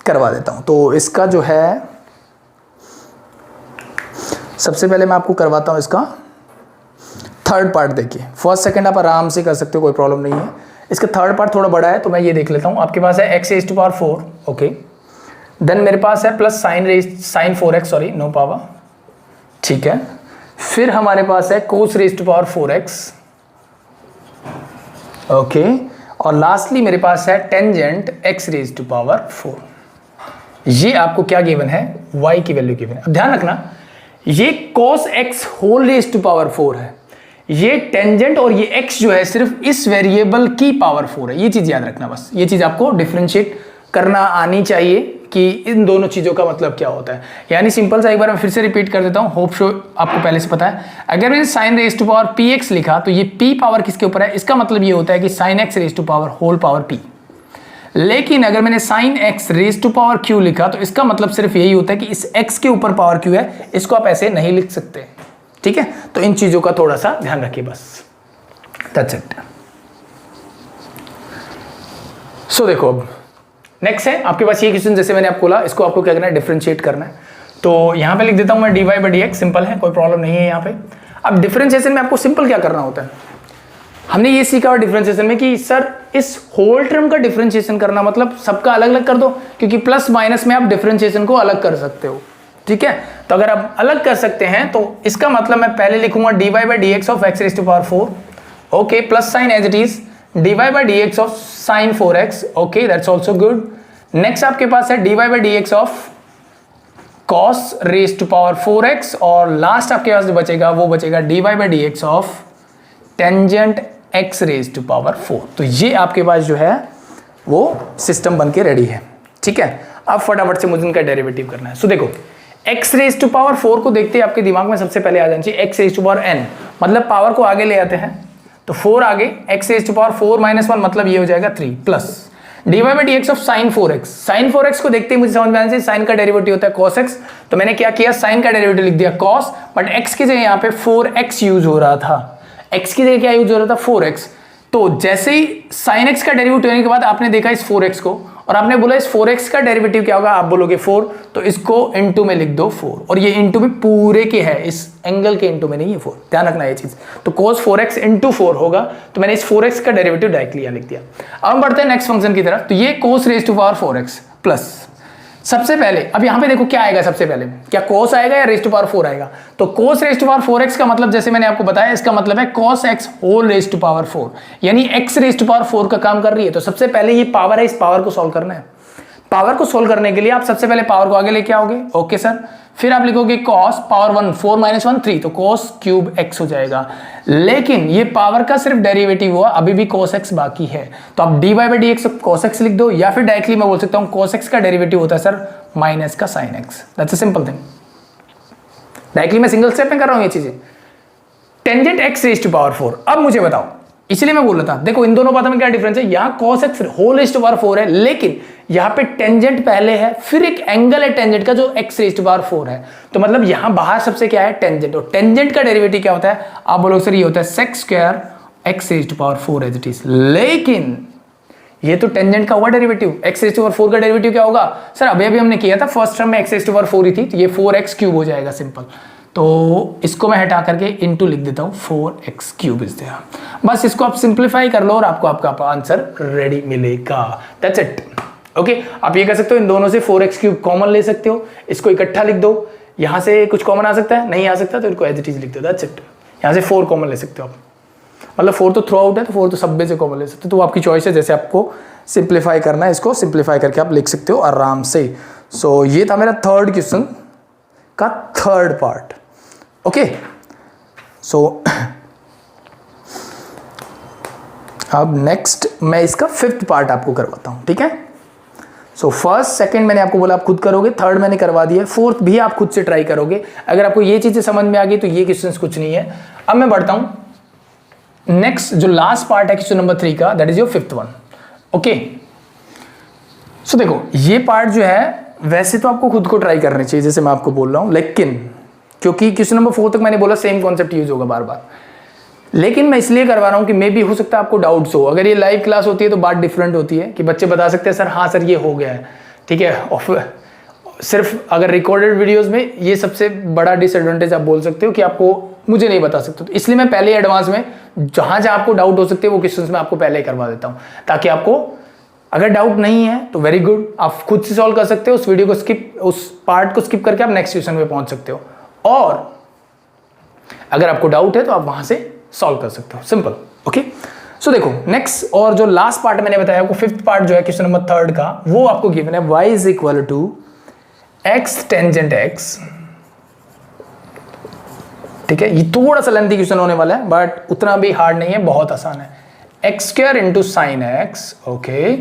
करवा देता हूँ। तो इसका जो है सबसे पहले मैं आपको करवाता हूँ इसका थर्ड पार्ट। देखिए फर्स्ट सेकंड आप आराम से कर सकते हो, कोई प्रॉब्लम नहीं है। इसका थर्ड पार्ट थोड़ा बड़ा है, तो मैं ये देख लेता हूँ। आपके पास है x raised to power 4, okay, then मेरे पास है plus sine 4x, sorry no power. ठीक है, फिर हमारे पास है cos raise to power 4x, okay, और लास्टली मेरे पास है tangent x raise to power 4। ये आपको क्या गिवन है, y की वैल्यू गिवन है। अब ध्यान रखना, ये cos x whole raise to power 4 है, ये टेंजेंट और ये x जो है सिर्फ इस वेरिएबल की पावर 4 है। ये चीज याद रखना, बस ये चीज आपको डिफरेंशिएट करना आनी चाहिए कि इन दोनों चीज़ों का मतलब क्या होता है। यानी सिंपल सा एक बार मैं फिर से रिपीट कर देता हूँ, होप शो आपको पहले से पता है। अगर मैंने sine raise to power px लिखा, तो ये p पावर किसके ऊपर है, इसका मतलब ये होता है कि sine x raise to power whole power p। लेकिन अगर मैंने sine x raise to power q लिखा तो इसका मतलब सिर्फ यही होता है कि इस एक्स के ऊपर पावर क्यू है, इसको आप ऐसे नहीं लिख सकते। ठीक है, तो इन चीजों का थोड़ा सा ध्यान रखिए बस, दैट्स इट। सो देखो अब नेक्स्ट है आपके पास ये क्वेश्चन, जैसे मैंने आपको बोला इसको आपको क्या करना है, डिफरेंशिएट करना है। तो यहां पे लिख देता हूं मैं dy by D x, simple है, कोई प्रॉब्लम नहीं है यहाँ पे। अब डिफरेंशिएशन में आपको सिंपल क्या करना होता है, हमने ये सीखा और डिफरेंशिएशन में कि सर इस होल टर्म का डिफरेंशिएशन करना मतलब सबका अलग अलग कर दो, क्योंकि प्लस माइनस में आप डिफरेंशिएशन को अलग कर सकते हो। ठीक है, तो अगर आप अलग कर सकते हैं तो इसका मतलब मैं पहले लिखूंगा dy by D x of x raise to power 4, okay, plus sine as it is dy by D x of sine 4x, okay, that's also good. Next आपके पास है dy by D x of cos raise to power 4x, और लास्ट आपके पास जो बचेगा वो बचेगा dy by D x of tangent x raise to power 4। तो ये आपके पास जो है वो सिस्टम बन के रेडी है। ठीक है, अब फटाफट से मुझे इनका डेरिवेटिव करना है। सो देखो x रेज टू पावर 4 को देखते ही आपके दिमाग में सबसे पहले आ जाना चाहिए x raise to power n, मतलब पावर को आगे ले आते हैं तो 4 आगे, x raise to power 4 minus 1 मतलब ये हो जाएगा 3, plus dy by D x of sine 4x। Sine 4x को देखते ही मुझे समझ में आना चाहिए साइन का डेरिवेटिव होता है cos x, तो मैंने क्या किया, साइन का डेरिवेटिव लिख दिया cos, बट x की जगह यहाँ पे 4x यूज हो रहा था, x की जगह क्या यूज हो रहा था, 4x। तो जैसे ही sin x का डेरिवेटिव होने के बाद आपने देखा इस 4x को और आपने बोला इस 4x का डेरिवेटिव क्या होगा, आप बोलोगे 4, तो इसको इनटू में लिख दो 4, और ये इनटू भी पूरे के है, इस एंगल के इनटू में नहीं है 4, ध्यान रखना ये चीज। तो cos 4x इंटू 4 होगा, तो मैंने इस 4x का डेरिवेटिव डायरेक्टली यहां लिख दिया। अब हम बढ़ते हैं नेक्स्ट फंक्शन की तरफ। तो ये cos raise to power 4x plus, सबसे पहले अब यहां पे देखो क्या आएगा, सबसे पहले क्या cos आएगा या रेज टू पावर 4 आएगा। तो cos raise to power 4x का मतलब जैसे मैंने आपको बताया, इसका मतलब है cos x whole raise to power 4, यानी x रेज टू पावर 4 का काम कर रही है। तो सबसे पहले ये पावर है, इस पावर को सॉल्व करना है। पावर को सोल्व करने के लिए आप सबसे पहले पावर को आगे लेके आओगे, ओके सर, फिर आप लिखोगे cos पावर 1, 4 माइनस 1 3, तो cos क्यूब x हो जाएगा। लेकिन ये पावर का सिर्फ डेरिवेटिव हुआ, अभी भी cos x बाकी है, तो आप dy by D x cos x लिख दो, या फिर डायरेक्टली मैं बोल सकता हूं cos x का डेरिवेटिव होता है सर माइनस का sin x, that's a simple thing. Directly मैं सिंगल स्टेप में कर रहा हूं ये चीजें। Tangent x raise to power 4, अब मुझे बताओ, इसलिए मैं बोल रहा था देखो इन दोनों बातों में क्या डिफरेंस है, यहाँ cos x whole raise to power 4 है, लेकिन यहाँ पे टेंजेंट पहले है, फिर एक एंगल है टेंजेंट का जो x रेज टू पावर 4 है, तो मतलब यहाँ बाहर सबसे क्या है, टेंजेंट, और टेंजेंट का डेरिवेटिव क्या होता है, आप बोलोगे सर ये होता है sec square x raise to power 4 as it is. लेकिन ये तो टेंजेंट का हुआ derivative, x raise to power 4 का डेरिवेटिव क्या होगा सर, अभी अभी हमने किया था फर्स्ट टर्म में x रेज टू पावर 4 ही थी, तो ये 4x क्यूब हो जाएगा सिंपल। तो इसको मैं हटा करके इनटू लिख देता हूं 4x क्यूब इज देयर। बस इसको आप सिंप्लीफाई कर लो और आपको आपका आंसर रेडी मिलेगा, दैट्स इट। ओके, आप ये कर सकते हो, इन दोनों से 4x क्यूब कॉमन ले सकते हो, इसको इकट्ठा लिख दो, यहां से कुछ कॉमन आ सकता है, नहीं आ सकता तो इनको एज इट इज लिख दो, दैट्स इट। यहां से 4 कॉमन ले सकते हो आप, मतलब 4 तो थ्रू आउट है, तो 4 तो सब में से कॉमन ले सकते हो, तो आपकी चॉइस है, जैसे आपको सिंप्लीफाई करना है इसको सिंप्लीफाई करके आप लिख सकते हो आराम से। सो ये था मेरा थर्ड क्वेश्चन का थर्ड पार्ट। ओके, सो अब नेक्स्ट मैं इसका फिफ्थ पार्ट आपको करवाता हूं, ठीक है। सो फर्स्ट सेकंड मैंने आपको बोला आप खुद करोगे, थर्ड मैंने करवा दिया, फोर्थ भी आप खुद से ट्राई करोगे। अगर आपको ये चीजें समझ में आ गई तो ये क्वेश्चंस कुछ नहीं है। अब मैं बढ़ता हूं नेक्स्ट, जो लास्ट पार्ट है क्वेश्चन नंबर 3 का, that is your fifth one. Okay, so देखो ये पार्ट जो है वैसे तो आपको खुद को ट्राई करनी चाहिए, जैसे मैं आपको बोल रहा हूं, लेकिन क्योंकि क्वेश्चन नंबर 4 तक मैंने बोला सेम कॉन्सेप्ट यूज होगा बार बार, लेकिन मैं इसलिए करवा रहा हूं कि मे भी हो सकता है आपको डाउट्स हो। अगर ये लाइव क्लास होती है तो बात डिफरेंट होती है कि बच्चे बता सकते हैं सर हाँ सर ये हो गया है, ठीक है। और सिर्फ अगर रिकॉर्डेड वीडियोस में ये सबसे बड़ा डिसएडवांटेज आप बोल सकते हो कि आपको मुझे नहीं बता सकते, तो इसलिए मैं पहले एडवांस में जहां जहां आपको डाउट हो सकते हैं वो क्वेश्चंस में आपको पहले ही करवा देता हूं, ताकि आपको अगर डाउट नहीं है तो वेरी गुड, आप खुद से सॉल्व कर सकते हो, उस वीडियो को स्किप, उस पार्ट को स्किप करके आप नेक्स्ट क्वेश्चन पे पहुंच सकते हो, और अगर आपको डाउट है तो आप वहां से सॉल्व कर सकते हो, सिंपल। ओके, सो देखो नेक्स्ट और जो लास्ट पार्ट मैंने बताया आपको, फिफ्थ पार्ट जो है क्वेश्चन नंबर 3 का, वो आपको गिवन है y is equal to x tangent x, ठीक है। ये थोड़ा सा लेंथी क्वेश्चन होने वाला है बट उतना भी हार्ड नहीं है, बहुत आसान है। x square into sine x, okay.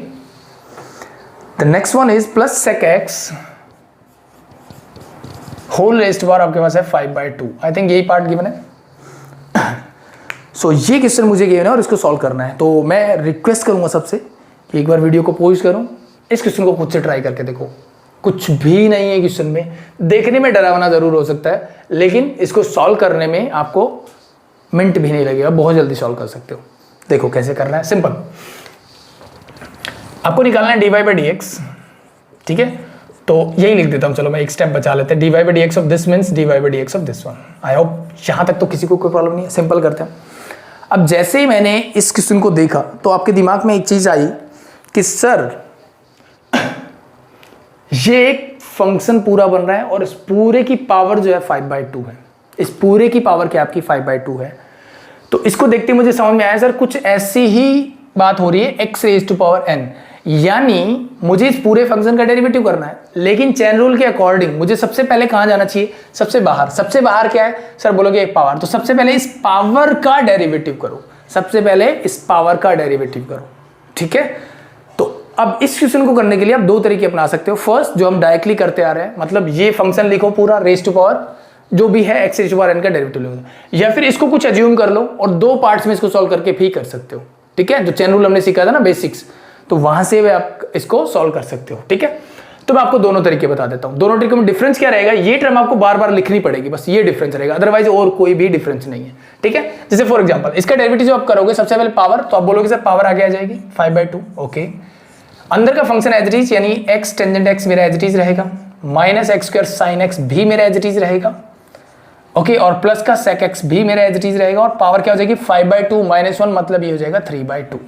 The next one is plus sec x whole raised power आपके पास है 5/2। आई थिंक यही पार्ट गिवन है। सो ये क्वेश्चन मुझे गिवन है और इसको सॉल्व करना है, तो मैं रिक्वेस्ट करूंगा सबसे कि एक बार वीडियो को पॉज करो, इस क्वेश्चन को खुद से ट्राई करके देखो। कुछ भी नहीं है क्वेश्चन में, देखने में डरावना जरूर हो सकता है, लेकिन इसको सॉल्व करने में आपको मिनट भी नहीं लगेगा, बहुत जल्दी सॉल्व कर सकते हो। देखो कैसे करना है, सिंपल। आपको निकालना है dy बाई डी एक्स, ठीक है। तो यही लिख देता हूं, चलो मैं एक स्टेप बचा लेते हैं। dy by D x of this means dy by D x of this one. I hope यहां तक तो किसी को कोई प्रॉब्लम नहीं है, सिंपल करते हैं। अब जैसे ही मैंने इस क्वेश्चन को देखा तो आपके दिमाग में एक चीज आई कि सर ये एक फंक्शन पूरा बन रहा है और इस पूरे की पावर जो है 5/2 है, इस पूरे की पावर क्या आपकी 5/2 है। तो इसको देखते मुझे समझ में आया सर कुछ ऐसी ही बात हो रही है x raise to power n, यानी मुझे इस पूरे फंक्शन का डेरिवेटिव करना है, लेकिन चेन रूल के अकॉर्डिंग मुझे सबसे पहले कहां जाना चाहिए, सबसे बाहर। सबसे बाहर क्या है सर, बोलोगे एक पावर, तो सबसे पहले इस पावर का डेरिवेटिव करो, सबसे पहले इस पावर का डेरिवेटिव करो, ठीक है। तो अब इस क्वेश्चन को करने के लिए आप दो तरीके अपना सकते हो। फर्स्ट जो हम डायरेक्टली करते आ रहे हैं, मतलब ये फंक्शन लिखो पूरा रेज़ टू पावर जो भी है x raise to power n का डेरिवेटिव लो, या फिर इसको कुछ अज्यूम कर लो और दो पार्ट्स में इसको सॉल्व करके भी कर सकते हो, ठीक है। जो चेन रूल हमने सीखा था ना बेसिक्स, तो वहां से भी आप इसको सॉल्व कर सकते हो, ठीक है। तो मैं आपको दोनों तरीके बता देता हूं। दोनों तरीके में डिफरेंस क्या रहेगा, ये टर्म आपको बार बार लिखनी पड़ेगी, बस ये डिफरेंस रहेगा, अदरवाइज और कोई भी डिफरेंस नहीं है, ठीक है। जैसे फॉर एग्जांपल इसका डेरिवेटिव जो आप करोगे सबसे पहले पावर, तो आप बोलोगे सर पावर आगे आ जाएगी 5/2, ओके। अंदर का फंक्शन एज इट इज, यानी x टेंजेंट x मेरा एज इट इज रहेगा, minus x square sine x भी मेरा एज इट इज रहेगा, ओके और प्लस का sec x भी मेरा एज इट इज रहेगा, और पावर क्या हो जाएगी 5/2 - 1, मतलब ये हो जाएगा 3/2।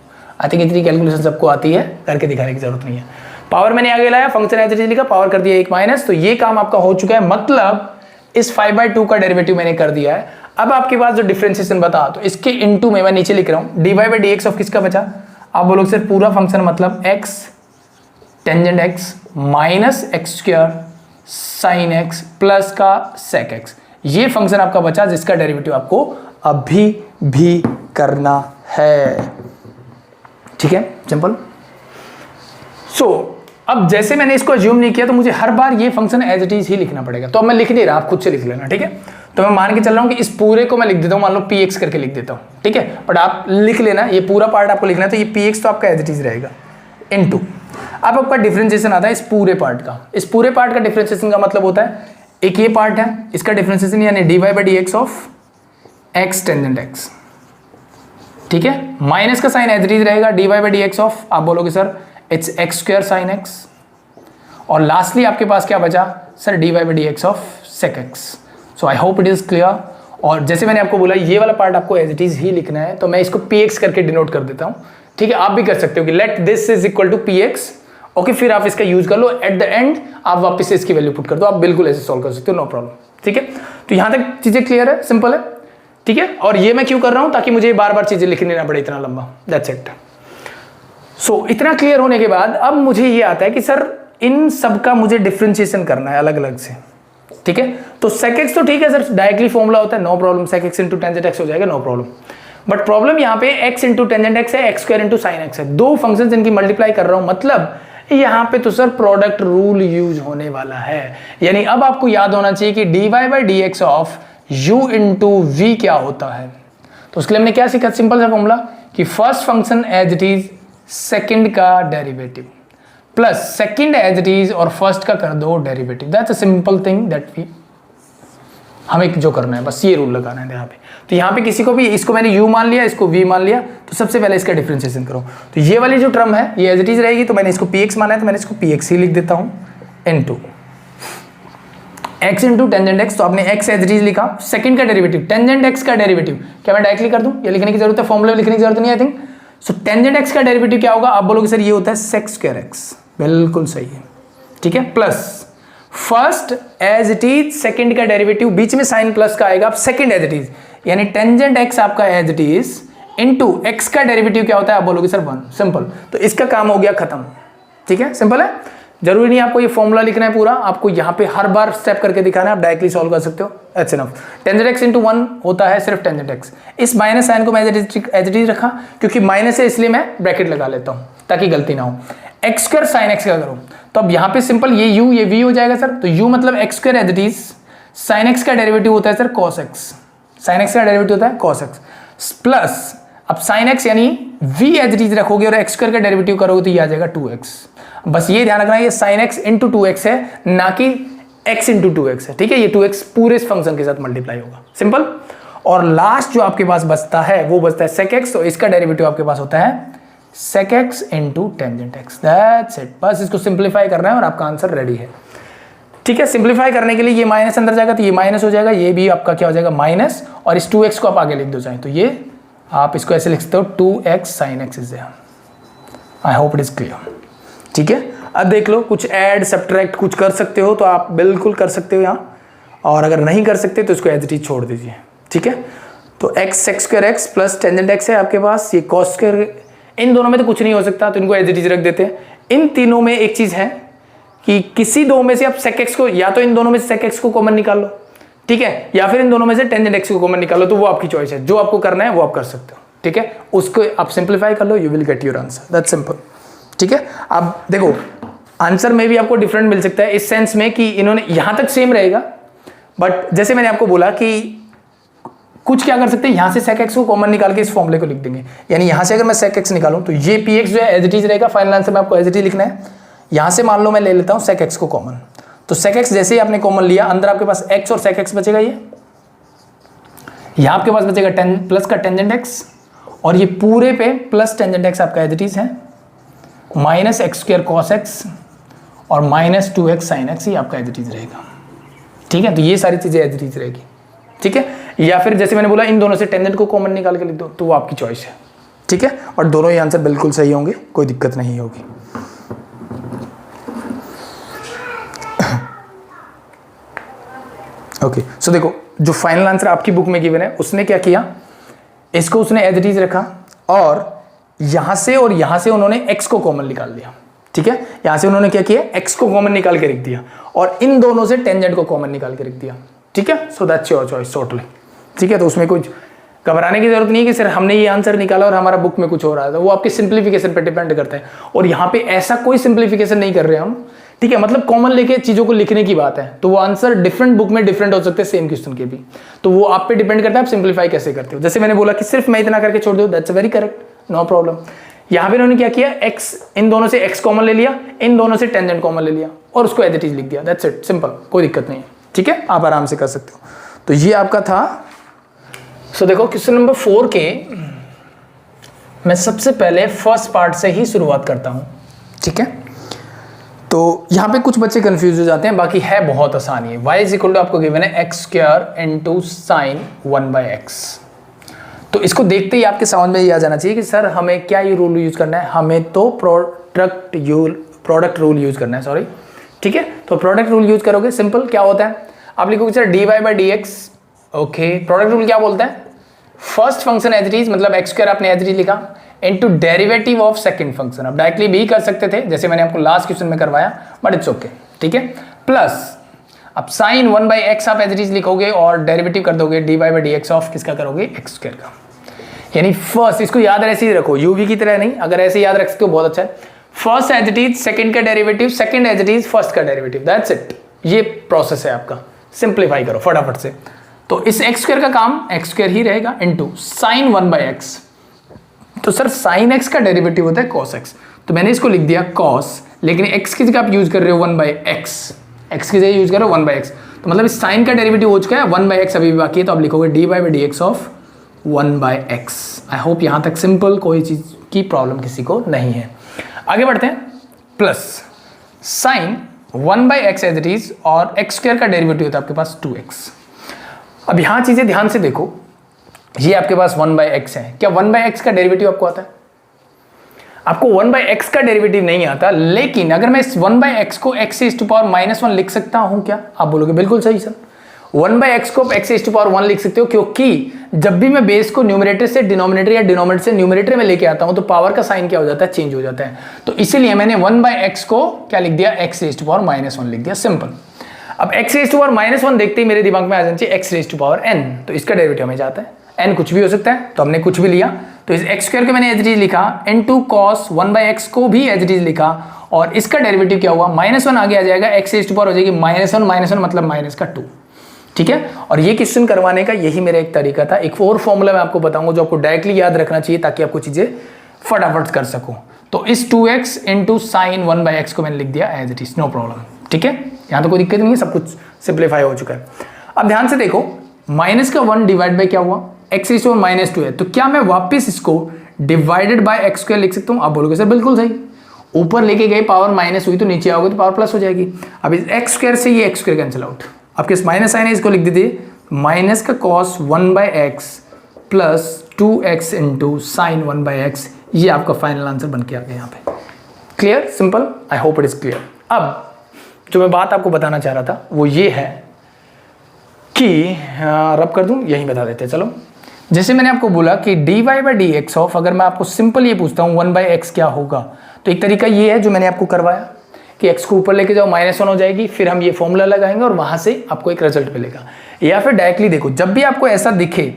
आई थिंक इतनी कैलकुलेशन सबको आती है, करके दिखाने की जरूरत नहीं है। पावर मैंने आगे लाया, फंक्शन एज इट इज लिखा, पावर कर दिया 1 माइनस, तो ये काम आपका हो चुका है, मतलब इस 5/2 का डेरिवेटिव मैंने कर दिया है। अब आपके पास जो डिफरेंशिएशन बता, तो इसके इनटू में मैं नीचे लिख रहा हूं dy by D x of किसका बचा, आप बोलोगे सर पूरा फंक्शन, मतलब x tangent x minus x square sine x plus का sec x, ये फंक्शन आपका बचा जिसका डेरिवेटिव आपको अभी भी करना है, ठीक है, सिंपल। सो अब जैसे मैंने इसको अज्यूम नहीं किया तो मुझे हर बार ये फंक्शन एज इट इज ही लिखना पड़ेगा, तो अब मैं लिख नहीं रहा, आप खुद से लिख लेना, ठीक है। तो मैं मान के चल रहा हूं कि इस पूरे को मैं लिख देता हूं, मान लो px करके लिख देता हूं, ठीक है, बट आप लिख लेना, ये पूरा पार्ट आपको लिखना है, तो ये px तो आपका एज इट इज रहेगा इनटू। अब आपका डिफरेंशिएशन आता है इस पूरे पार्ट का। इस पूरे पार्ट का डिफरेंशिएशन का मतलब होता है, एक ये पार्ट है इसका डिफरेंशिएशन, यानी dy by D x of x tangent x, ठीक है, माइनस का साइन एज इट इज रहेगा dy by D x of, आप बोलोगे sir it's x square sine x, और लास्टली आपके पास क्या बचा sir dy by D x of sec x। So I hope it is clear. और जैसे मैंने आपको बोला ये वाला पार्ट आपको एज इट इज ही लिखना है, तो मैं इसको px करके डिनोट कर देता हूं, ठीक है। आप भी कर सकते हो कि let this is equal to px, okay, फिर आप इसका यूज कर लो, एट द एंड आप वापस से इसकी वैल्यू पुट कर दो, आप बिल्कुल ऐसे सॉल्व कर सकते हो, नो प्रॉब्लम, ठीक है। तो यहां तक चीजें क्लियर है, सिंपल है, ठीक है। और ये मैं क्यों कर रहा हूं, ताकि मुझे बार बार चीजें लिखनी ना पड़े इतना लंबा, दैट्स इट। सो इतना क्लियर होने के बाद अब मुझे ये आता है कि सर इन सब का मुझे डिफरेंशिएशन करना है अलग अलग से, ठीक है। तो sec x तो ठीक है सर, डायरेक्टली फॉर्मूला होता है, no problem, sec x into tangent x हो जाएगा, नो प्रॉब्लम। बट प्रॉब्लम यहाँ पे x इंटू टेंजेंट x है, x square into sign x है, दो फंक्शन इनकी मल्टीप्लाई कर रहा हूं, मतलब यहाँ पे तो सर प्रोडक्ट रूल यूज होने वाला है। यानी अब आपको याद होना चाहिए कि dy by D x of u into v क्या होता है। तो उसके लिए हमने क्या सीखा, सिंपल सा फॉर्मूला कि first function as it is second का derivative plus second as it is और फर्स्ट का कर दो derivative, that's a simple thing that we, हमें जो करना है बस ये रूल लगाना है यहाँ पे। तो यहाँ पे किसी को भी, इसको मैंने u मान लिया, इसको v मान लिया, तो सबसे पहले इसका डिफरेंशिएशन करो। तो ये वाली जो टर्म है ये एज इट इज रहेगी, तो मैंने इसको px माना है, तो मैंने इसको px ही लिख देता हूँ into x into tangent x, तो आपने x एज इट इज लिखा, सेकंड का डेरिवेटिव टेंजेंट x का डेरिवेटिव क्या मैं डायरेक्टली कर दूं, ये लिखने की जरूरत है, फॉर्मूला लिखने की जरूरत नहीं, I think. So tangent x का डेरिवेटिव क्या होगा, आप बोलोगे सर ये होता है sec स्क्वायर x, बिल्कुल सही है, ठीक है, plus first as it is second का डेरिवेटिव, बीच में साइन प्लस का आएगा, सेकंड एज इट इज, यानी टेंजेंट x आपका as it is into x का डेरिवेटिव क्या होता है, आप बोलोगे सर 1, सिंपल। तो इसका काम हो गया खत्म, ठीक है, सिंपल है, जरूरी नहीं आपको ये फॉर्मूला लिखना है पूरा, आपको यहाँ पे हर बार स्टेप करके दिखाना है, आप डायरेक्टली सॉल्व कर सकते हो, it's enough. Tangent x into 1 होता है सिर्फ टेंजेंट x, इस माइनस साइन को मैं एज इट इज रखा क्योंकि माइनस है, इसलिए मैं ब्रैकेट लगा लेता हूँ ताकि गलती ना हो। एक्स स्क्वायर साइन x का करो, तो अब यहाँ पे सिंपल ये u ये v हो जाएगा सर, तो u मतलब x square as it is, sine x का डेरिवेटिव होता है sir cos x, sine x का डेरिवेटिव होता है cos x, प्लस अब साइन x यानी v एज इट इज रखोगे और एक्स स्क्वायर का डेरिवेटिव करोगे तो ये आ जाएगा 2x। बस ये ध्यान रखना ये sin x इंटू 2x है, ना कि x इंटू 2x है, ठीक है। ये 2x पूरे इस फंक्शन के साथ मल्टीप्लाई होगा, सिंपल। और लास्ट जो आपके पास बचता है वो बचता है sec x, तो इसका डेरिवेटिव आपके पास होता है sec x into tangent x, that's it. बस इसको सिंप्लीफाई करना है और आपका आंसर रेडी है, ठीक है। सिंप्लीफाई करने के लिए ये माइनस अंदर जाएगा तो ये माइनस हो जाएगा, ये भी आपका क्या हो जाएगा माइनस, और इस 2x को आप आगे लिख दो चाहे तो ये आप इसको ऐसे लिख सकते हो 2x sin x is there. I hope it is clear, ठीक है। अब देख लो कुछ ऐड सब्ट्रैक्ट कुछ कर सकते हो तो आप बिल्कुल कर सकते हो यहाँ, और अगर नहीं कर सकते तो इसको एज इट इज छोड़ दीजिए, ठीक है। तो x sec square x plus tangent x है आपके पास, ये cos स्क्वायर, इन दोनों में तो कुछ नहीं हो सकता तो इनको एज इट इज रख देते हैं। इन तीनों में एक चीज है कि किसी दो में से आप sec x को, या तो इन दोनों में से sec x को कॉमन निकाल लो, ठीक है, या फिर इन दोनों में से टेंजेंट x को कॉमन निकाल लो, तो वो आपकी चॉइस है, जो आपको करना है वो आप कर सकते हो, ठीक है। उसको आप सिंप्लीफाई कर लो, you will get your answer, that's simple, ठीक है। अब देखो आंसर में भी आपको डिफरेंट मिल सकता है इस सेंस में कि इन्होंने यहां तक सेम रहेगा, बट जैसे मैंने आपको बोला कि कुछ क्या कर सकते हैं, यहां से sec x को कॉमन निकाल के इस फॉर्मूले को लिख देंगे। यानी यहां से अगर मैं sec x निकालूं तो ये px जो है एज इट इज रहेगा, फाइनल आंसर में आपको एज इट इज लिखना है। यहां से मान लो मैं ले लेता हूं sec x को कॉमन, तो sec x जैसे ही आपने कॉमन लिया अंदर आपके पास x और sec x बचेगा, ये यहां आपके पास बचेगा 10 प्लस का टेंजेंट x, और ये पूरे पे प्लस टेंजेंट x आपका एज इट इज है, minus x square cos x और माइनस 2x sin x, ये आपका एज इट इज रहेगा, ठीक है। तो ये सारी चीजें एज इट इज रहेगी, ठीक है। या फिर जैसे मैंने बोला इन दोनों से टेंजेंट को कॉमन निकाल के लिख दो, तो वो आपकी चॉइस है, ठीक है। और दोनों ही आंसर बिल्कुल सही होंगे, कोई दिक्कत नहीं होगी। ओके सो देखो जो फाइनल आंसर आपकी बुक में गिवन है उसने क्या किया, इसको उसने एज इट इज रखा और यहां से और यहां से उन्होंने x को कॉमन निकाल दिया, ठीक है। यहां से उन्होंने क्या किया, x को कॉमन निकाल के रख दिया और इन दोनों से टेंजेंट को कॉमन निकाल के रख दिया, ठीक है। So that's your choice totally, ठीक है। तो उसमें कुछ घबराने की जरूरत नहीं है कि सर हमने ये आंसर निकाला और हमारा बुक में कुछ हो रहा है, तो वो आपके सिंप्लीफिकेशन पे डिपेंड करता है। और यहाँ पे ऐसा कोई सिंप्लीफिकेशन नहीं कर रहे हम, ठीक है, मतलब कॉमन लेके चीजों को लिखने की बात है, तो वो आंसर डिफरेंट बुक में डिफरेंट हो सकते हैं सेम क्वेश्चन के भी, तो वो आप पे डिपेंड करता है आप सिंप्लीफाई कैसे करते हो। जैसे मैंने बोला कि सिर्फ मैं इतना करके छोड़ दो, that's very correct, no problem. यहाँ पे उन्होंने क्या किया, x इन दोनों से x कॉमन ले लिया, इन दोनों से टेंजेंट कॉमन ले लिया और उसको एज इट इज लिख दिया, दैट्स इट, सिंपल, कोई दिक्कत नहीं है, ठीक है, आप आराम से कर सकते हो। तो ये आपका था। सो देखो क्वेश्चन नंबर 4 के मैं सबसे पहले फर्स्ट पार्ट से ही शुरुआत करता हूं, ठीक है। तो यहाँ पे कुछ बच्चे कंफ्यूज हो जाते हैं, बाकी है बहुत आसानी है। y इज इक्वल टू आपको गिवन है x square into sign 1/x। तो इसको देखते ही आपके समझ में ये आ जाना चाहिए कि सर हमें क्या ये रूल यूज करना है, हमें तो प्रोडक्ट रूल यूज करना है, सॉरी, ठीक है। तो प्रोडक्ट रूल यूज करोगे, सिंपल क्या होता है, आप लिखोगे sir dy/dx, okay. Product rule क्या बोलता है, first function as it is, मतलब x स्क्वायर आपने एज इट इज लिखा into derivative of second function. आप डायरेक्टली भी कर सकते थे जैसे मैंने आपको लास्ट क्वेश्चन में करवाया, बट इट्स ओके, ठीक है। प्लस अब साइन 1/x आप एज इट इज लिखोगे और डेरिवेटिव कर दोगे dy/dx ऑफ किसका करोगे, x स्क्वायर का। यानी फर्स्ट, इसको याद ऐसे ही रखो, यूवी की तरह नहीं, अगर ऐसे याद रख सकते हो बहुत अच्छा है। First as it is second का derivative, second as it is first का डेरिवेटिव, दैट्स इट। ये प्रोसेस है आपका, सिंप्लीफाई करो फटाफट से। तो इस x स्क्वायर का काम x स्क्वायर ही रहेगा इनटू साइन 1/x। तो सर साइन x का डेरिवेटिव होता है cos x, तो मैंने इसको लिख दिया cos, लेकिन x की जगह आप यूज कर रहे हो 1/x, x की जगह यूज कर रहे हो 1/x, तो मतलब इस साइन का डेरिवेटिव हो चुका है, 1/x अभी भी बाकी है, तो आप लिखोगे dy/dx of 1/x। I hope यहां तक सिंपल, कोई चीज की प्रॉब्लम किसी को नहीं है। आगे बढ़ते हैं। Plus sine 1/x as it is और x स्क्वायर का डेरिवेटिव होता है आपके पास 2x। अब यहां चीजें ध्यान से देखो, ये आपके पास 1/x है, क्या 1/x का डेरिवेटिव आपको आता है? आपको 1/x का डेरिवेटिव नहीं आता, लेकिन अगर मैं इस 1/x को x⁻⁻1 लिख सकता हूं क्या? आप बोलोगे बिल्कुल सही सर, 1/x को x⁻1 लिख सकते हो, क्योंकि जब भी मैं बेस को न्यूमरेटर से डिनोमिनेटर या डिनोमिनेटर से न्यूमरेटर में लेके आता हूं तो पावर का साइन क्या हो जाता है, चेंज हो जाता है। तो इसीलिए मैंने 1/x को क्या लिख दिया, x⁻1 लिख दिया, सिंपल। अब x⁻1 देखते ही मेरे दिमाग में आ जाना चाहिए x⁻n, तो इसका डेरिवेटिव हमें जाता है, n कुछ भी हो सकता है, तो हमने कुछ भी लिया, तो इस x स्क्वायर को मैंने एज इट इज लिखा, n2 cos 1/x को भी एज इट इज लिखा, और इसका डेरिवेटिव क्या हुआ, -1 आगे आ जाएगा, x⁻1 हो जाएगी -1 मतलब माइनस का 2, ठीक है। और ये क्वेश्चन करवाने का यही मेरा एक तरीका था। एक और फॉर्मूला मैं आपको बताऊंगा जो आपको डायरेक्टली याद रखना चाहिए ताकि आपको चीजें फटाफट कर सको। तो इस 2x इंटू साइन 1/x को मैंने लिख दिया as it is, no problem. ठीक है, यहाँ तो कोई दिक्कत नहीं है, सब कुछ सिंप्लीफाई हो चुका है। अब ध्यान से देखो, माइनस का 1 डिवाइड बाय क्या हुआ, x⁻² है, तो क्या मैं वापस इसको डिवाइडेड बाय x² लिख सकता हूँ? आप बोलोगे सर बिल्कुल सही, ऊपर लेके गए पावर माइनस हुई तो नीचे आओगे तो पावर प्लस हो जाएगी। अब इस x² से ये x² कैंसिल आउट, आपके माइनस साइन है, इसको लिख दीजिए माइनस का cos 1/x plus 2x into sine 1/x, ये आपका फाइनल आंसर बन के आ गया यहाँ पे। Clear, simple, I hope it is clear. अब जो मैं बात आपको बताना चाह रहा था वो ये है कि रब कर दूं, यहीं बता देते हैं। चलो, जैसे मैंने आपको बोला कि dy/dx ऑफ, अगर मैं आपको सिंपल ये पूछता हूँ 1/x क्या होगा, तो एक तरीका ये है जो मैंने आपको करवाया कि x को ऊपर लेके जाओ, -1 हो जाएगी, फिर हम ये फॉर्मूला लगाएंगे और वहां से आपको एक रिजल्ट मिलेगा। या फिर डायरेक्टली देखो, जब भी आपको ऐसा दिखे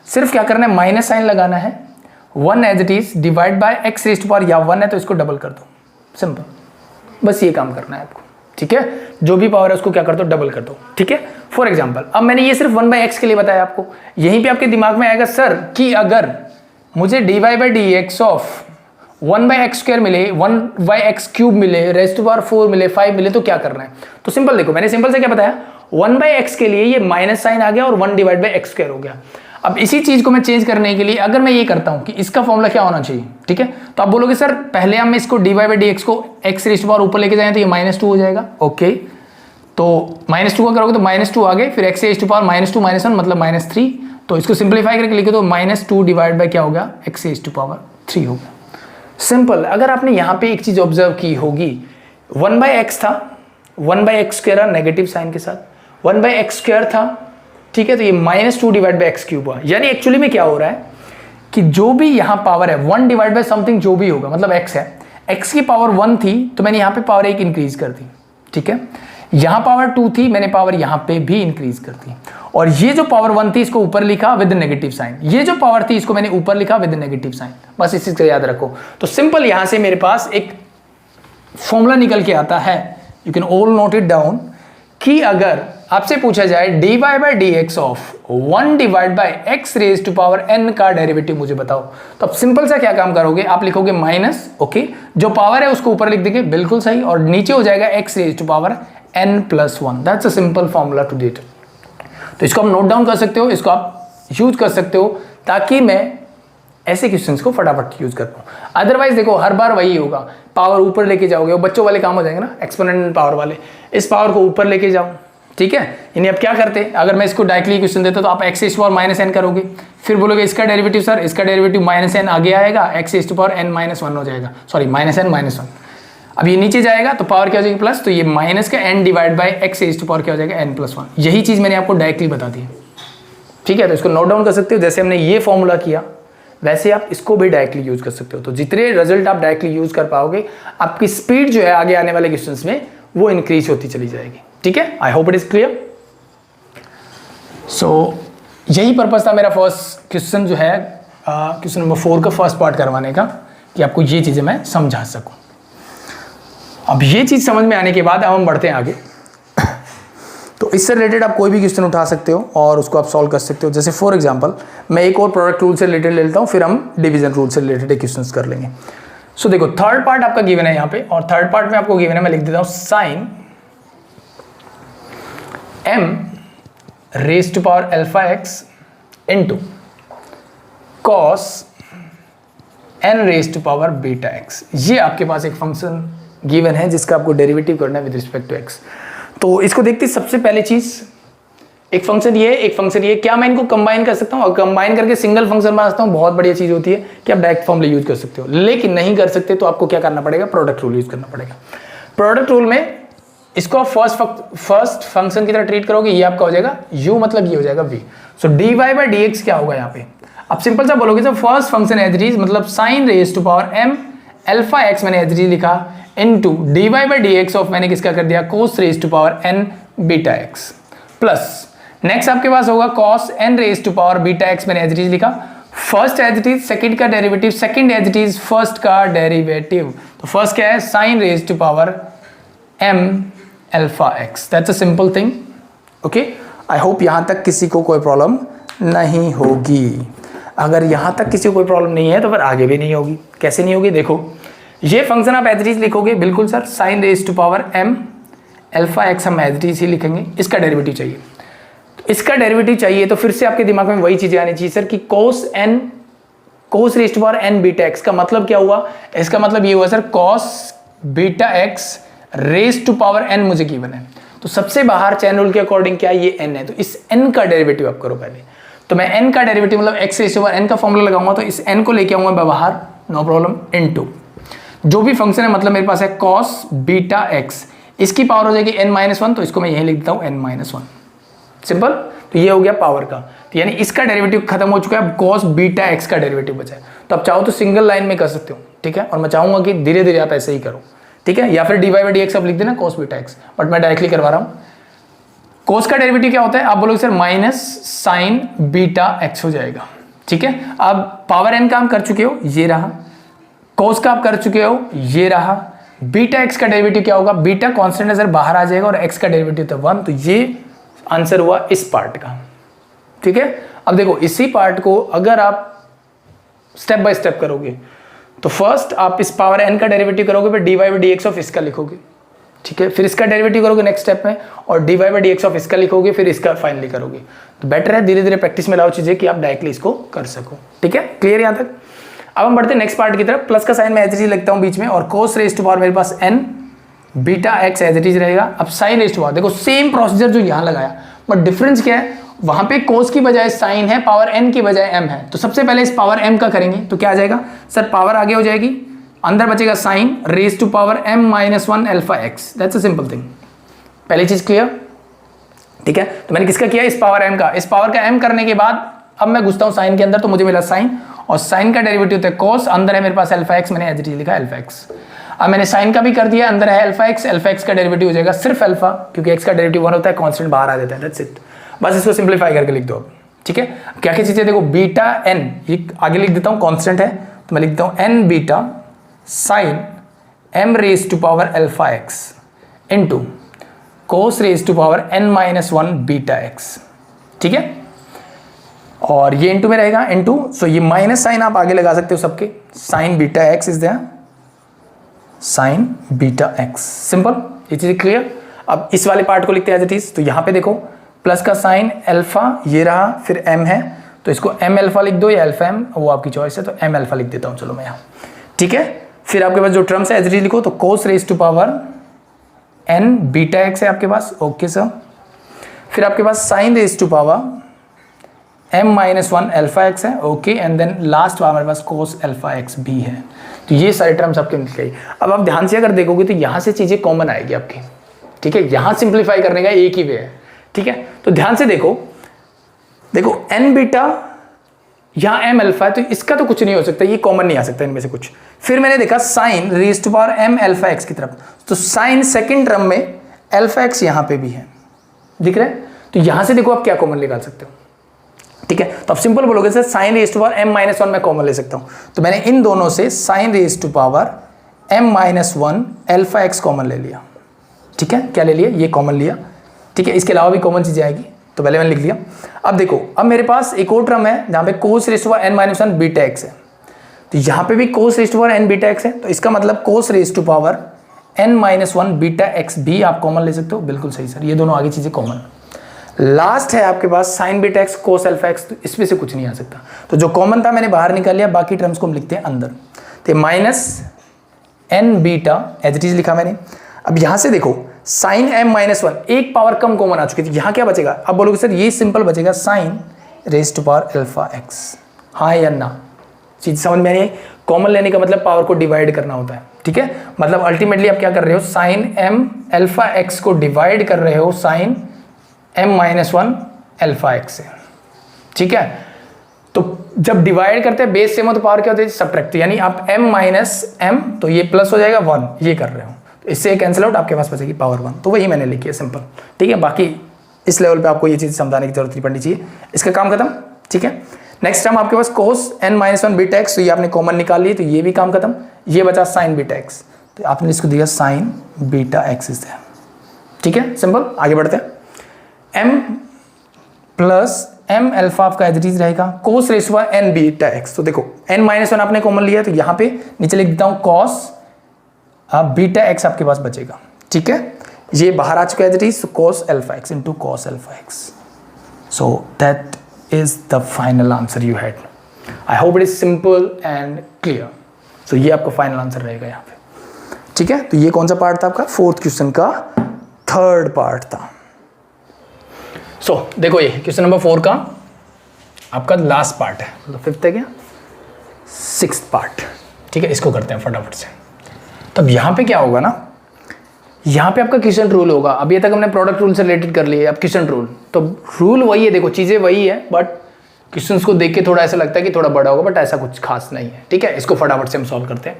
सिर्फ क्या करना है, माइनस साइन लगाना है, 1 as it is divide by x⁻, या 1 है तो इसको डबल कर दो, सिंपल, बस ये काम करना है आपको। ठीक है, जो भी पावर है उसको क्या कर दो, डबल कर दो। ठीक है, फॉर एग्जांपल अब मैंने ये सिर्फ 1/x के लिए बताया आपको, यहीं पे आपके दिमाग में आएगा सर कि अगर मुझे dy/dx ऑफ 1/x² मिले, 1/x³ मिले, रेज़ टू पावर 4 मिले, 5 मिले, तो क्या करना है? तो सिंपल देखो, मैंने सिंपल से क्या बताया, 1/x के लिए ये माइनस साइन आ गया और 1/x² हो गया। अब इसी चीज को मैं चेंज करने के लिए अगर मैं ये करता हूं कि इसका फॉर्मूला क्या होना चाहिए, ठीक है, तो आप बोलोगे सर पहले हम इसको dy/dx को x⁻² ऊपर लेके जाएं तो ये -2 हो जाएगा। ओके, तो -2 का करोगे तो -2 आ गए, फिर x⁻² -2 -1 मतलब -3, तो इसको सिंप्लीफाई करके लिखो तो -2 डिवाइड बाय क्या हो गया, x⁻³ हो गया। सिंपल। अगर आपने यहाँ पे एक चीज ऑब्जर्व की होगी, 1/x था, 1/x² नेगेटिव साइन के साथ, 1/x² था, ठीक है, तो ये -2 डिवाइड बाय x³ हुआ। यानी एक्चुअली में क्या हो रहा है कि जो भी यहाँ पावर है 1 डिवाइड बाय समथिंग जो भी होगा, मतलब x है, x की पावर 1 थी तो मैंने यहाँ पे पावर 1 इंक्रीज कर दी, ठीक है, यहाँ पावर 2 थी, मैंने पावर यहाँ पे भी इंक्रीज कर दी, और ये जो पावर 1 थी इसको ऊपर लिखा विद नेगेटिव साइन, ये जो पावर थी इसको मैंने ऊपर लिखा विद नेगेटिव साइन। बस इस चीज को याद रखो। तो सिंपल यहां से मेरे पास एक फॉर्मूला निकल के आता है, you can all note it down, कि अगर आपसे पूछा जाए dy/dx of 1 divide bye x⁻n का डेरिवेटिव मुझे बताओ, तो अब सिंपल सा क्या काम करोगे, आप लिखोगे माइनस, ओके, जो पावर है उसको ऊपर लिख देंगे, बिल्कुल सही, और नीचे हो जाएगा x⁻n+1। That's a simple formula to date. तो इसको आप नोट डाउन कर सकते हो, इसको आप यूज कर सकते हो, ताकि मैं ऐसे क्वेश्चंस को फटाफट यूज कर पाऊँ। अदरवाइज देखो हर बार वही होगा, पावर ऊपर लेके जाओगे, वो बच्चों वाले काम हो जाएंगे ना, एक्सपोनेंशियल पावर वाले, इस पावर को ऊपर लेके जाओ, ठीक है। यानी अब क्या करते, अगर मैं इसको डायरेक्टली क्वेश्चन देता तो आप x⁻n करोगे, फिर बोलोगे इसका डेरिवेटिव सर, इसका डेरिवेटिव -n आगे आएगा, x⁻n-1 हो जाएगा, सॉरी -n-1। अब ये नीचे जाएगा तो पावर क्या हो जाएगी, प्लस, तो ये माइनस का n डिवाइड बाय x⁻ क्या हो जाएगा, n+1। यही चीज मैंने आपको डायरेक्टली बता दी है, ठीक है। तो इसको नोट डाउन कर सकते हो, जैसे हमने ये फॉर्मूला किया वैसे आप इसको भी डायरेक्टली यूज कर सकते हो। तो जितने रिजल्ट आप डायरेक्टली यूज कर पाओगे, आपकी स्पीड जो है आगे आने वाले क्वेश्चंस में वो इंक्रीज होती चली जाएगी, ठीक है। I hope it is clear. So यही पर्पस था मेरा फर्स्ट क्वेश्चन जो है क्वेश्चन नंबर 4 का फर्स्ट पार्ट करवाने का, कि आपको ये चीजें मैं समझा सकूं। अब ये चीज समझ में आने के बाद अब हम बढ़ते हैं आगे। तो इससे रिलेटेड आप कोई भी क्वेश्चन उठा सकते हो और उसको आप सॉल्व कर सकते हो। जैसे फॉर एग्जांपल मैं एक और प्रोडक्ट रूल से रिलेटेड ले लेता हूँ, फिर हम डिवीजन रूल से रिलेटेड क्वेश्चंस कर लेंगे। सो देखो थर्ड पार्ट आपका गिवन है यहाँ पे, और थर्ड पार्ट में आपको गिवन है, मैं लिख देता हूँ sign m⁻⁴x into cos n⁻βx। ये आपके पास एक फंक्शन गिवन है जिसका आपको डेरिवेटिव करना है विद रिस्पेक्ट टू x। तो इसको देखते सबसे पहले चीज, एक फंक्शन ये, एक फंक्शन ये, क्या मैं इनको कंबाइन कर सकता हूँ, और कंबाइन करके सिंगल फंक्शन बना सकता हूँ, बहुत बढ़िया चीज होती है कि आप डायरेक्ट फॉर्मूला यूज कर सकते हो। लेकिन नहीं कर सकते तो आपको क्या करना पड़ेगा, प्रोडक्ट रूल यूज करना पड़ेगा। प्रोडक्ट रूल में इसको आप फर्स्ट फंक्शन की तरह ट्रीट करोगे, ये आपका हो जाएगा u, मतलब ये हो जाएगा v। सो dy/dx क्या होगा यहाँ पे, अब सिंपल सा बोलोगे तो first function as it is, मतलब sin⁻m⁴x मैंने एज इट इज लिखा, इनटू dy/dx ऑफ मैंने किसका कर दिया, cos⁻n⁵x, प्लस नेक्स्ट आपके पास होगा cos⁻n⁵x मैंने एज इट इज लिखा, first as it is, second का derivative, second as it is, first का डेरिवेटिव। तो फर्स्ट क्या है, sin⁻m⁴x। That's a simple thing, okay. I hope यहां तक किसी को कोई प्रॉब्लम नहीं होगी। अगर यहाँ तक किसी को कोई प्रॉब्लम नहीं है तो फिर आगे भी नहीं होगी। कैसे नहीं होगी, देखो ये फंक्शन आप एज इट इज लिखोगे, बिल्कुल sir, sine raise to power m alpha x हम एज इट इज ही लिखेंगे। इसका डेरिवेटिव चाहिए, तो इसका डेरिवेटिव चाहिए तो फिर से आपके दिमाग में वही चीजें आनी चाहिए सर कि cos raise to power n beta x का मतलब क्या हुआ, इसका मतलब ये हुआ sir cos beta x raise to power n मुझे गिवन है, तो सबसे बाहर चैन रूल के अकॉर्डिंग क्या ये n है, तो इस n का डेरिवेटिव आप करो पहले। तो मैं n का डेरिवेटिव मतलब x raise to power n का फॉर्मूला लगाऊंगा, तो इस n को लेके आऊंगा मैं बाहर, नो प्रॉब्लम, इनटू जो भी फंक्शन है, मतलब मेरे पास है cos बीटा x, इसकी पावर हो जाएगी n-1, तो इसको मैं यहीं लिख देता हूं n-1, सिंपल। तो ये हो गया पावर का, तो यानी इसका डेरिवेटिव खत्म हो चुका है, अब cos बीटा x का डेरिवेटिव बचा है। तो आप चाहो तो सिंगल लाइन में कर सकते हो, ठीक है, और मैं चाहूंगा कि धीरे धीरे आप ऐसे ही करो, ठीक है, या फिर dy बाई dx आप लिख देना cos बीटा x, बट मैं डायरेक्टली करवा रहा हूँ। cos का डेरिवेटिव क्या होता है, आप बोलोगे sir minus sign beta x हो जाएगा, ठीक है। अब पावर n का हम कर चुके हो, ये रहा, cos का आप कर चुके हो, ये रहा, बीटा x का डेरिवेटिव क्या होगा, बीटा कांस्टेंट नजर बाहर आ जाएगा और x का डेरिवेटिव था 1, तो ये आंसर हुआ इस पार्ट का, ठीक है। अब देखो इसी पार्ट को अगर आप स्टेप बाय स्टेप करोगे तो फर्स्ट आप इस पावर n का डेरिवेटिव करोगे, फिर dy बाई dx ऑफ इसका लिखोगे, ठीक है, फिर इसका डेरिवेटिव करोगे नेक्स्ट स्टेप में, और dy बाई dx ऑफ इसका लिखोगे, फिर इसका फाइनली करोगे। तो बेटर है धीरे धीरे प्रैक्टिस में लाओ चीजें कि आप डायरेक्टली इसको कर सको, ठीक है, क्लियर यहाँ तक। अब हम बढ़ते हैं नेक्स्ट पार्ट की तरफ। प्लस का साइन मैं एज इट इज लिखता हूँ बीच में, और cos रेज टू पावर मेरे पास n beta x as it is रहेगा। अब साइन रेज टू पावर, देखो सेम प्रोसीजर जो यहाँ लगाया, बट डिफरेंस क्या है, वहां पे cos की बजाय साइन है, पावर n की बजाय m है। तो सबसे पहले इस पावर m का करेंगे, तो क्या आ जाएगा सर, पावर आगे हो जाएगी, अंदर बचेगा sine raise to power m-1 alpha x, that's a simple thing. पहली चीज क्लियर, ठीक है। तो मैंने किसका किया, इस पावर m का, इस पावर का m करने के बाद अब मैं घुसता हूं साइन के अंदर, तो मुझे मिला साइन, और साइन का डेरिवेटिव होता है cos, अंदर है मेरे पास अल्फा एक्स, मैंने एज इट इज लिखा अल्फा एक्स। अब मैंने साइन का भी कर दिया, अंदर है अल्फा एक्स का डेरिवेटिव हो जाएगा सिर्फ अल्फा, क्योंकि एक्स का डेरिवेटिव 1 होता है, कांस्टेंट बाहर आ जाता है, दैट्स इट। बस इसको सिंपलीफाई करके लिख दो अब, ठीक है। क्या क्या चीजें, देखो बीटा n, ये आगे लिख देता हूँ, कांस्टेंट है, तो मैं लिखता हूँ n beta sine m raise to power alpha x into cos raise to power n-1 beta x, ठीक है। और ये इंटू में रहेगा, इंटू, सो ये माइनस साइन आप आगे लगा सकते हो सबके, sine beta x is there, sine beta x, simple, ये चीज क्लियर। अब इस वाले पार्ट को लिखते हैं एज इट इज, तो यहां पे देखो प्लस का साइन अल्फा, ये रहा, फिर m है, तो इसको m अल्फा लिख दो या अल्फा m, वो आपकी चॉइस है, तो m अल्फा लिख देता हूं, चलो मैं यहाँ, ठीक है। फिर आपके पास जो टर्म्स है एज इट इज लिखो, तो cos raise to power n beta x है आपके पास, ओके सर। फिर आपके पास sine raise to power m-1 alpha x है, ओके, एंड देन लास्ट हमारे पास cos अल्फा एक्स भी है। तो ये सारे टर्म्स आपके मिल गई। अब आप ध्यान से अगर देखोगे तो यहाँ से चीजें कॉमन आएगी आपकी, ठीक है, यहाँ सिंप्लीफाई करने का एक ही वे है, ठीक है। तो ध्यान से देखो, देखो n बीटा, यहाँ m अल्फा है, तो इसका तो कुछ नहीं हो सकता, ये कॉमन नहीं आ सकता इनमें से कुछ। फिर मैंने देखा sine raise to power m alpha x की तरफ, तो साइन सेकेंड टर्म में अल्फा एक्स यहाँ पे भी है, दिख रहा है, तो यहाँ से देखो आप क्या कॉमन निकाल सकते हो, ठीक है। तो आप सिंपल बोलोगे sir sine raise to power m-1 मैं कॉमन ले सकता हूं, तो मैंने इन दोनों से sine raise to power m-1 alpha x common ले लिया, ठीक है, क्या ले लिया, ये कॉमन लिया, ठीक है। इसके अलावा भी कॉमन चीजें आएगी, तो पहले मैंने लिख लिया। अब देखो, अब मेरे पास एक और टर्म है जहां पे cos raise to power n-1 beta x है, तो यहां पे भी cos raise to power n beta x है, तो इसका मतलब cos raise to power n-1 beta x भी आप कॉमन ले सकते हो, बिल्कुल सही सर, ये दोनों आगे चीजें कॉमन। लास्ट है आपके पास sine beta x cos alpha x, तो इसमें से कुछ नहीं आ सकता, तो जो कॉमन था मैंने बाहर निकाल लिया, बाकी टर्म्स को हम लिखते हैं अंदर, तो minus n beta as it is लिखा मैंने। अब यहां से देखो साइन m-1, एक पावर कम कॉमन आ चुकी थी, यहां क्या बचेगा, अब बोलोगे सर ये सिंपल बचेगा sine raise to power alpha x, हाँ या ना, चीज समझ में आई। कॉमन लेने का मतलब पावर को डिवाइड करना होता है, ठीक है, मतलब अल्टीमेटली आप क्या कर रहे हो, साइन m अल्फा एक्स को डिवाइड कर रहे हो साइन m-1 अल्फा एक्स से, ठीक है। तो जब डिवाइड करते हैं बेस सेम हो तो पावर क्या होती है, सबट्रैक्ट, यानी आप m-m, तो ये प्लस हो जाएगा 1, ये कर रहे हो, तो इससे कैंसिल आउट, आपके पास बचेगी पावर 1, तो वही मैंने लिखी है सिंपल, ठीक है। बाकी इस लेवल पे आपको ये चीज़ समझाने की जरूरत नहीं पड़नी चाहिए, इसका काम खत्म, ठीक है। नेक्स्ट टर्म आपके पास cos n-1 बीटा एक्स, तो ये आपने कॉमन निकाल ली, तो ये भी काम खत्म। ये बचा साइन बीटा एक्स, तो आपने इसको दिया साइन बीटा एक्स इज, ठीक है, सिंपल। आगे बढ़ते हैं, m प्लस एम अल्फा आपका एज इट इज रहेगा, कोस रेस हुआ एन बीटा एक्स। तो देखो n-1 आपने कॉमन लिया तो यहाँ पे नीचे लिख देता हूँ कॉस बीटा एक्स आपके पास बचेगा, ठीक है। ये बाहर आ चुका है as it is, cos alpha x into cos alpha x. So that is the final answer you had. I hope it is simple and clear. So ये आपका फाइनल आंसर रहेगा यहाँ पे, ठीक है। तो ये कौन सा पार्ट था आपका, फोर्थ क्वेश्चन का थर्ड पार्ट था। सो देखो ये क्वेश्चन नंबर 4 का आपका लास्ट पार्ट है, मतलब फिफ्थ है क्या, सिक्स्थ पार्ट, ठीक है। इसको करते हैं फटाफट से। तब यहाँ पे क्या होगा ना, यहाँ पे आपका क्वेश्चन रूल होगा। अभी तक हमने प्रोडक्ट रूल से रिलेटेड कर लिए, अब क्वेश्चन रूल। तो रूल वही है, देखो चीज़ें वही है, बट क्वेश्चंस को देख के थोड़ा ऐसा लगता है कि थोड़ा बड़ा होगा, बट ऐसा कुछ खास नहीं है, ठीक है। इसको फटाफट से हम सॉल्व करते हैं।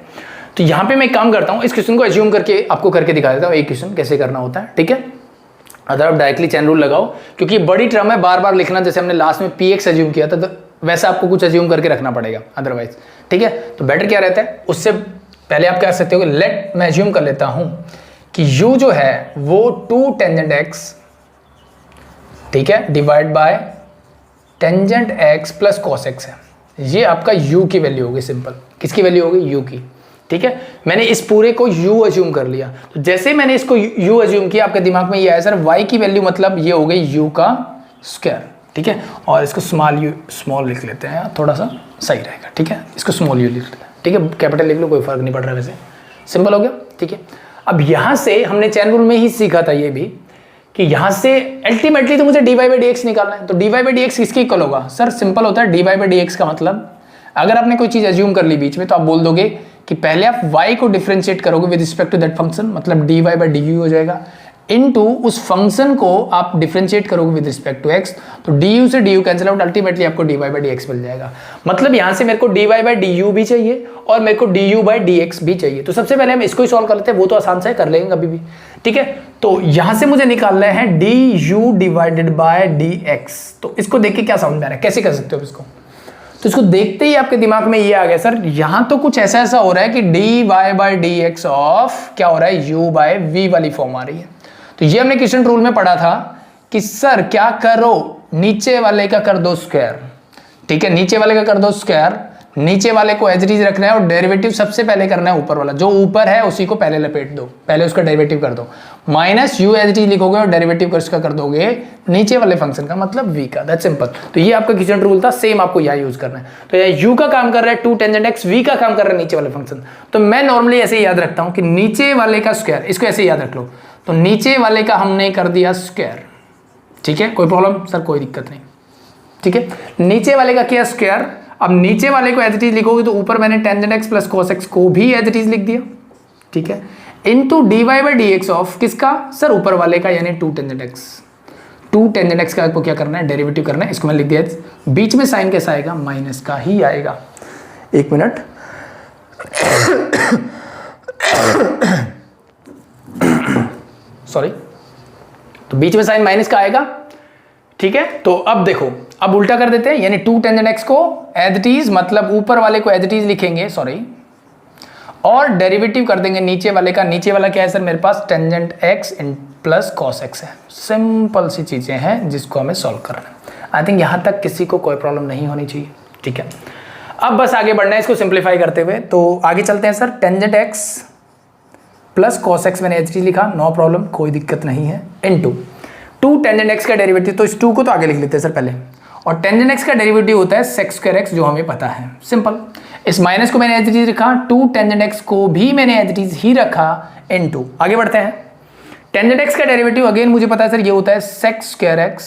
तो यहाँ पे मैं एक काम करता हूँ, इस क्वेश्चन को एज्यूम करके आपको करके दिखा देता हूँ, एक क्वेश्चन कैसे करना होता है, ठीक है। अगर आप डायरेक्टली चैन रूल लगाओ, क्योंकि बड़ी टर्म है, बार बार लिखना, जैसे हमने लास्ट में px एज्यूम किया था, तो वैसा आपको कुछ एज्यूम करके रखना पड़ेगा अदरवाइज, ठीक है। तो बेटर क्या रहता है, उससे पहले आप क्या कर सकते हो, लेट मैं एज्यूम कर लेता हूं कि u जो है वो 2 टेंजेंट x, ठीक है, divide by tangent x plus cos x है। ये आपका u की वैल्यू होगी, सिंपल। किसकी वैल्यू होगी, u की, ठीक है। मैंने इस पूरे को u एज्यूम कर लिया। तो जैसे मैंने इसको u एज्यूम किया, आपके दिमाग में ये आया, सर y की वैल्यू मतलब ये हो गई u का स्क्वायर, ठीक है। और इसको स्मॉल लिख लेते हैं, थोड़ा सा सही रहेगा, ठीक है। इसको स्मॉल u लिख लेते हैं, ठीक है। कैपिटल लिख लो, कोई फर्क नहीं पड़ रहा, वैसे सिंपल हो गया, ठीक है। अब यहाँ से हमने चैन रूल में ही सीखा था ये भी, कि यहाँ से अल्टीमेटली तो मुझे dy बाई dx निकालना है। तो dy बाई dx किसके इक्वल होगा, सर सिंपल होता है, dy बाई dx का मतलब, अगर आपने कोई चीज़ एज्यूम कर ली बीच में, तो आप बोल दोगे कि पहले आप y को डिफरेंशिएट करोगे with respect to that function, मतलब dy बाई du हो जाएगा, इनटू उस फंक्शन को आप डिफरेंशिएट करोगे विद रिस्पेक्ट टू x, तो du से du कैंसिल आउट, अल्टीमेटली आपको dy बाई dx मिल जाएगा। मतलब यहाँ से मेरे को dy बाई du भी चाहिए और मेरे को du बाई dx भी चाहिए। तो सबसे पहले हम इसको ही सॉल्व कर लेते हैं, वो तो आसान से कर लेंगे कभी भी, ठीक है। तो यहाँ से मुझे निकालना है du डिवाइडेड बाय dx। तो इसको देख के क्या समझ में आ रहा है, कैसे कर सकते हो इसको। तो इसको देखते ही आपके दिमाग में ये आ गया, सर यहाँ तो कुछ ऐसा ऐसा हो रहा है कि dy बाई dx ऑफ क्या हो रहा है, u बाय v वाली फॉर्म आ रही है। तो ये हमने क्वेश्चन रूल में पढ़ा था कि सर क्या करो, नीचे वाले का कर दो स्क्वायर, ठीक है। नीचे वाले का कर दो स्क्वायर, नीचे वाले को एज इट इज रखना है और डेरिवेटिव सबसे पहले करना है ऊपर वाला, जो ऊपर है उसी को पहले लपेट दो, पहले उसका डेरिवेटिव कर दो, minus u as it is लिखोगे और डेरिवेटिव उसका कर दोगे नीचे वाले फंक्शन का, मतलब v का। That's simple. तो ये आपका क्वेश्चन रूल था, सेम आपको यहाँ यूज करना है। तो यहाँ u का काम कर रहा है 2 टेंजेंट x, v का काम कर रहा है नीचे वाले फंक्शन। तो मैं नॉर्मली ऐसे ही याद रखता हूँ कि नीचे वाले का स्क्वायर, इसको ऐसे ही याद रख लो। तो नीचे वाले का हमने कर दिया स्क्वायर, ठीक है। कोई प्रॉब्लम, सर कोई दिक्कत नहीं, ठीक है। नीचे वाले का किया स्क्वायर। अब नीचे वाले को एज इट इज लिखोगे तो ऊपर मैंने tangent x plus cos x को भी एज इट इज लिख दिया, ठीक है, into dy by dx of किसका, सर ऊपर वाले का, यानी 2 टेंजेंट x। 2 टेंजेंट x का आपको क्या करना है, डेरिवेटिव करना है। इसको मैं लिख दिया, बीच में साइन कैसा आएगा, माइनस का ही आएगा। एक मिनट सॉरी, तो बीच में साइन माइनस का आएगा, ठीक है। तो अब देखो, अब उल्टा कर देते हैं, यानी 2 टेंजेंट x को एज इट इज, मतलब ऊपर वाले को एज इट इज लिखेंगे, सॉरी, और डेरिवेटिव कर देंगे नीचे वाले का। नीचे वाला क्या है सर, मेरे पास tangent x plus cos x है। सिंपल सी चीजें हैं जिसको हमें सॉल्व करना है। आई थिंक यहां तक किसी को कोई प्रॉब्लम नहीं होनी चाहिए, ठीक है। अब बस आगे बढ़ना है इसको सिंप्लीफाई करते हुए। तो आगे चलते हैं sir, tangent x plus cos x मैंने एच लिखा, नो प्रॉब्लम, कोई दिक्कत नहीं है, इनटू 2 टेंजेंट x का डेरिवेटिव। तो इस 2 को तो आगे लिख लेते हैं सर पहले, और टेंजेंट x का डेरिवेटिव होता है सेक स्क्वायर x, जो हमें पता है, सिंपल। इस माइनस को मैंने एज इट इज रखा, 2 टेंजेंट x को भी मैंने एज इट इज ही रखा, इनटू। आगे बढ़ते हैं, टेंजेंट x का डेरिवेटिव अगेन मुझे पता है सर, ये होता है सेक स्क्वायर x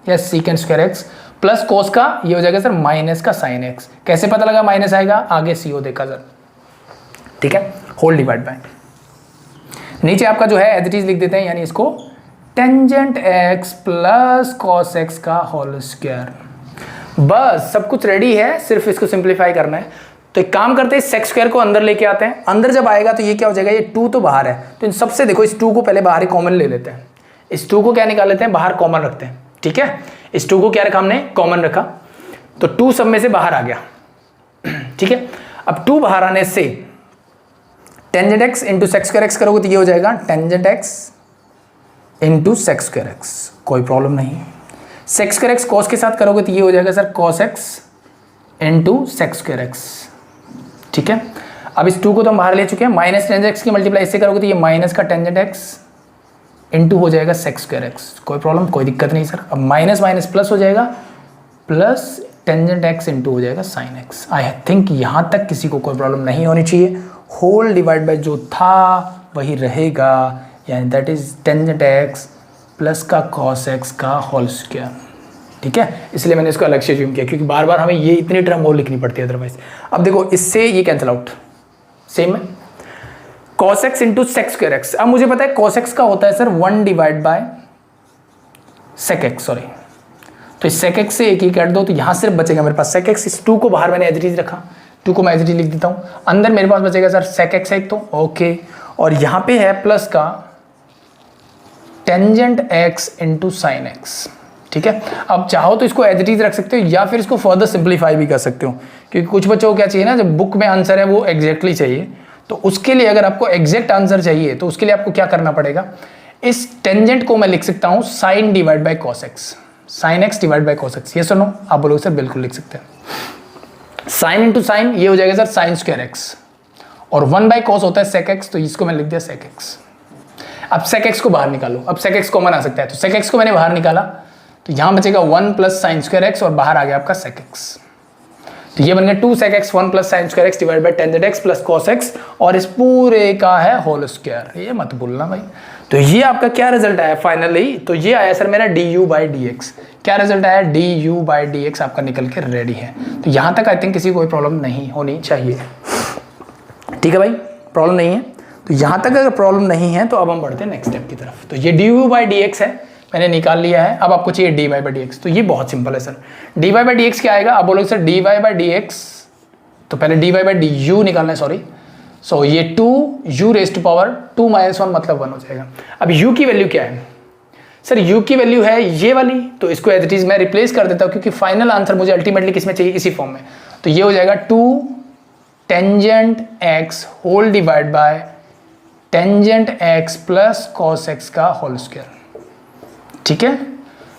या secant square x plus cos का, ये हो जाएगा सर माइनस का साइन x। कैसे पता लगा माइनस आएगा, आगे CO देखा सर, ठीक है, होल डिवाइड बाय। नीचे आपका जो है एज इट इज लिख देते हैं, यानी इसको tangent x plus cos x का होल स्क्वायर। बस सब कुछ रेडी है, सिर्फ इसको सिंप्लीफाई करना है। तो एक काम करते हैं, सेक स्क्वायर को अंदर लेके आते हैं। अंदर जब आएगा तो ये क्या हो जाएगा, ये 2 तो बाहर है, तो इन सबसे देखो इस 2 को पहले बाहर ही कॉमन ले लेते हैं। इस 2 को क्या निकाल लेते हैं, बाहर कॉमन रखते हैं, ठीक है। इस 2 को क्या रखा हमने, कॉमन रखा, तो 2 सब में से बाहर आ गया, ठीक है। अब 2 बाहर आने से tangent x into sec square x करोगे तो ये हो जाएगा tangent x into sec square x, कोई प्रॉब्लम नहीं। सेक्स स्क्वायर एक्स कॉस के साथ करोगे तो ये हो जाएगा sir cos x into secs square x, ठीक है। अब इस 2 को तो हम बाहर ले चुके हैं, माइनस टेंजेंट एक्स की मल्टीप्लाई इससे करोगे तो ये माइनस का टेंजेंट एक्स इंटू हो जाएगा सेक्स स्क्वायर एक्स। कोई प्रॉब्लम, कोई दिक्कत नहीं सर। अब माइनस माइनस प्लस हो जाएगा, प्लस टेंजेंट एक्स इंटू हो जाएगा साइन एक्स। आई थिंक यहाँ तक किसी को कोई प्रॉब्लम नहीं होनी चाहिए। होल डिवाइड बाय जो था वही रहेगा, यानी that is tangent x plus का कॉस एक्स का होल स्क्वायर, ठीक है। इसलिए मैंने इसको अलग से ज्यूम किया क्योंकि बार बार हमें ये इतनी टर्म और लिखनी पड़ती है अदरवाइज। अब देखो इससे ये कैंसिल आउट, सेम है cos x into secs square x. अब मुझे पता है cos x का होता है sir 1 divide bye sec x, sorry. तो इस sec x से एक ही काट दो तो यहां सिर्फ बचेगा मेरे पास sec x। इस 2 को बाहर मैंने एज इट इज रखा, 2 को मैं एज इट इज लिख देता हूं, अंदर मेरे पास बचेगा सर sec x एक तो ओके, और यहां पे है प्लस का tangent x into sine x, ठीक है। अब चाहो तो इसको एज इट इज रख सकते हो या फिर इसको फर्दर सिंप्लीफाई भी कर सकते हो, क्योंकि कुछ बच्चों को क्या चाहिए ना, जब बुक में आंसर है वो एग्जैक्टली चाहिए। तो उसके लिए अगर आपको एग्जैक्ट आंसर चाहिए तो उसके लिए आपको क्या करना पड़ेगा, इस टेंजेंट को मैं लिख सकता हूं sine divide by cos x, sine x divide by cos x. ये सुनो, आप बोलोगे सर बिल्कुल लिख सकते हैं। साइन इंटू साइन ये हो जाएगा सर साइन स्क्वायर एक्स, और 1 बाय कॉस होता है सेक एक्स, तो इसको मैं लिख दिया सेक एक्स। अब सेक एक्स को बाहर निकालो, अब सेक एक्स कॉमन आ सकता है, तो सेक एक्स को मैंने बाहर निकाला तो यहां बचेगा 1 प्लस साइन स्क्वायर एक्स और बाहर आ गया आपका सेक एक्स। तो ये बन गया 2 sec x 1 plus sine square x divide by tangent x plus cos x, और इस पूरे का है होल स्क्वायर। ये मत भूलना भाई। तो ये आपका क्या रिजल्ट आया फाइनली, तो ये आया सर मेरा du बाई डी एक्स। क्या रिजल्ट आया, du बाई डी एक्स आपका निकल के रेडी है। तो यहां तक आई थिंक किसी को कोई प्रॉब्लम नहीं होनी चाहिए, ठीक है भाई, प्रॉब्लम नहीं है। तो यहां तक अगर प्रॉब्लम नहीं है तो अब हम बढ़ते हैं नेक्स्ट स्टेप की तरफ। तो ये du बाई डी एक्स है, मैंने निकाल लिया है। अब आपको चाहिए dy बाई डी एक्स, तो ये बहुत सिंपल है sir. dy by D x क्या आएगा, आप बोलोगे sir dy by D x, तो पहले dy बाई डी यू निकालना है, सॉरी। सो ये 2u raise to power 2 minus 1 मतलब 1 हो जाएगा। अब u की वैल्यू क्या है सर, u की वैल्यू है ये वाली, तो इसको एज इट इज मैं रिप्लेस कर देता हूँ क्योंकि फाइनल आंसर मुझे अल्टीमेटली किसमें चाहिए, इसी फॉर्म में। तो ये हो जाएगा 2 tangent x whole divide by tangent x plus cos x का होल स्क्वायर, ठीक है।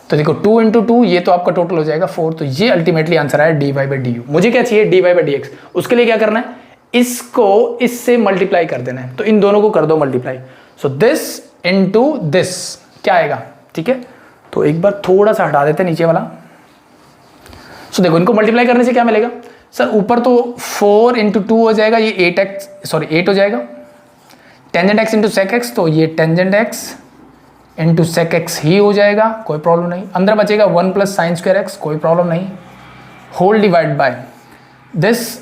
तो देखो 2 इंटू 2 ये तो आपका टोटल हो जाएगा 4, तो ये अल्टीमेटली आंसर आया dy बाई डी यू। मुझे क्या चाहिए, dy बाई डी एक्स। उसके लिए क्या करना है, इसको इससे मल्टीप्लाई कर देना है, तो इन दोनों को कर दो multiply. So this into this क्या आएगा, ठीक है। तो एक बार थोड़ा सा हटा देते हैं नीचे वाला। सो देखो इनको मल्टीप्लाई करने से क्या मिलेगा सर, ऊपर तो 4 इंटू 2 हो जाएगा, ये 8 हो जाएगा। Tangent x into sec x, तो ये tangent x into sec x ही हो जाएगा, कोई प्रॉब्लम नहीं। अंदर बचेगा 1 प्लस साइन स्क्वायर एक्स, कोई प्रॉब्लम नहीं। Whole divide by this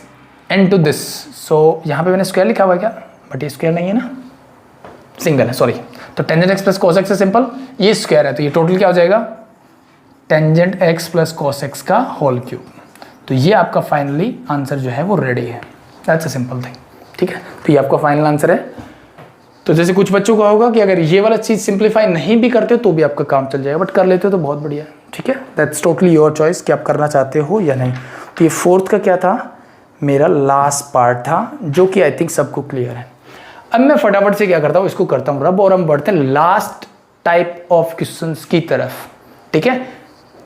into this, so यहाँ पे मैंने स्क्वायर लिखा हुआ है क्या, बट ये स्क्वायर नहीं है ना, सिंगल है, सॉरी। तो tangent x plus cos x है सिंपल, ये स्क्वायर है, तो ये टोटल क्या हो जाएगा, tangent x plus cos x का होल क्यूब। तो ये आपका फाइनली आंसर जो है वो रेडी है। दैट्स अ सिंपल थिंग, ठीक है। तो ये आपका फाइनल आंसर है। तो जैसे कुछ बच्चों का होगा कि अगर ये वाला चीज़ सिंप्लीफाई नहीं भी करते हो तो भी आपका काम चल जाएगा, बट कर लेते हो तो बहुत बढ़िया है, ठीक है। दैट्स टोटली योर चॉइस कि आप करना चाहते हो या नहीं। तो ये फोर्थ का क्या था, मेरा लास्ट पार्ट था, जो कि आई थिंक सबको क्लियर है। अब मैं फटाफट से क्या करता हूँ, इसको करता हूँ रब, और हम बढ़ते हैं लास्ट टाइप ऑफ क्वेश्चन की तरफ, ठीक है।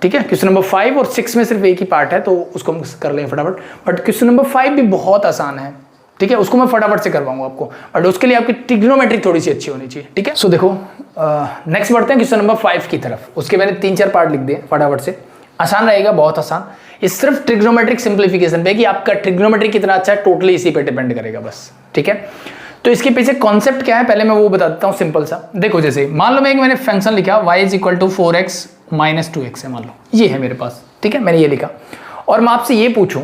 ठीक है, क्वेश्चन नंबर 5 और 6 में सिर्फ एक ही पार्ट है, तो उसको हम कर लेंगे फटाफट। बट क्वेश्चन नंबर 5 भी बहुत आसान है, ठीक है, उसको मैं फटाफट से करवाऊंगा आपको, बट उसके लिए आपकी ट्रिग्नोमेट्री थोड़ी सी अच्छी होनी चाहिए, ठीक है। सो देखो नेक्स्ट बढ़ते हैं क्वेश्चन नंबर 5 की तरफ। उसके मैंने 3-4 पार्ट लिख दिए, फटाफट से, आसान रहेगा, बहुत आसान। ये सिर्फ ट्रिग्नोमेट्रिक सिंप्लीफिकेशन पे कि आपका ट्रिग्नोमेट्री कितना अच्छा है, टोटली इसी पे डिपेंड करेगा बस, ठीक है। तो इसके पीछे कॉन्सेप्ट क्या है पहले मैं वो बता देता हूँ, सिंपल सा। देखो जैसे मान लो मैंने फंक्शन लिखा y is equal to 4x minus 2x है, मान लो ये है मेरे पास, ठीक है, मैंने ये लिखा, और मैं आपसे ये पूछूं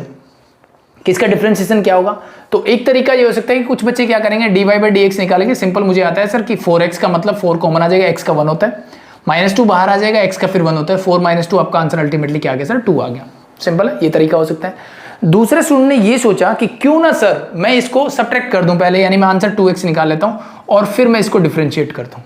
कि इसका डिफरेंशिएशन क्या होगा। तो एक तरीका ये हो सकता है कि कुछ बच्चे क्या करेंगे, dy बाई डी एक्स निकालेंगे। सिंपल मुझे आता है सर कि 4x का मतलब 4 कॉमन आ जाएगा, x का 1 होता है, -2 बाहर आ जाएगा, x का फिर 1 होता है, 4 - 2 आपका आंसर अल्टीमेटली क्या आ गया सर, 2 आ गया। सिंपल है, ये तरीका हो सकता है। दूसरे स्टूडेंट ने ये सोचा कि क्यों ना सर मैं इसको सब्ट्रैक्ट कर दूं पहले, यानी मैं आंसर 2x निकाल लेता हूं और फिर मैं इसको डिफरेंशिएट करता हूं।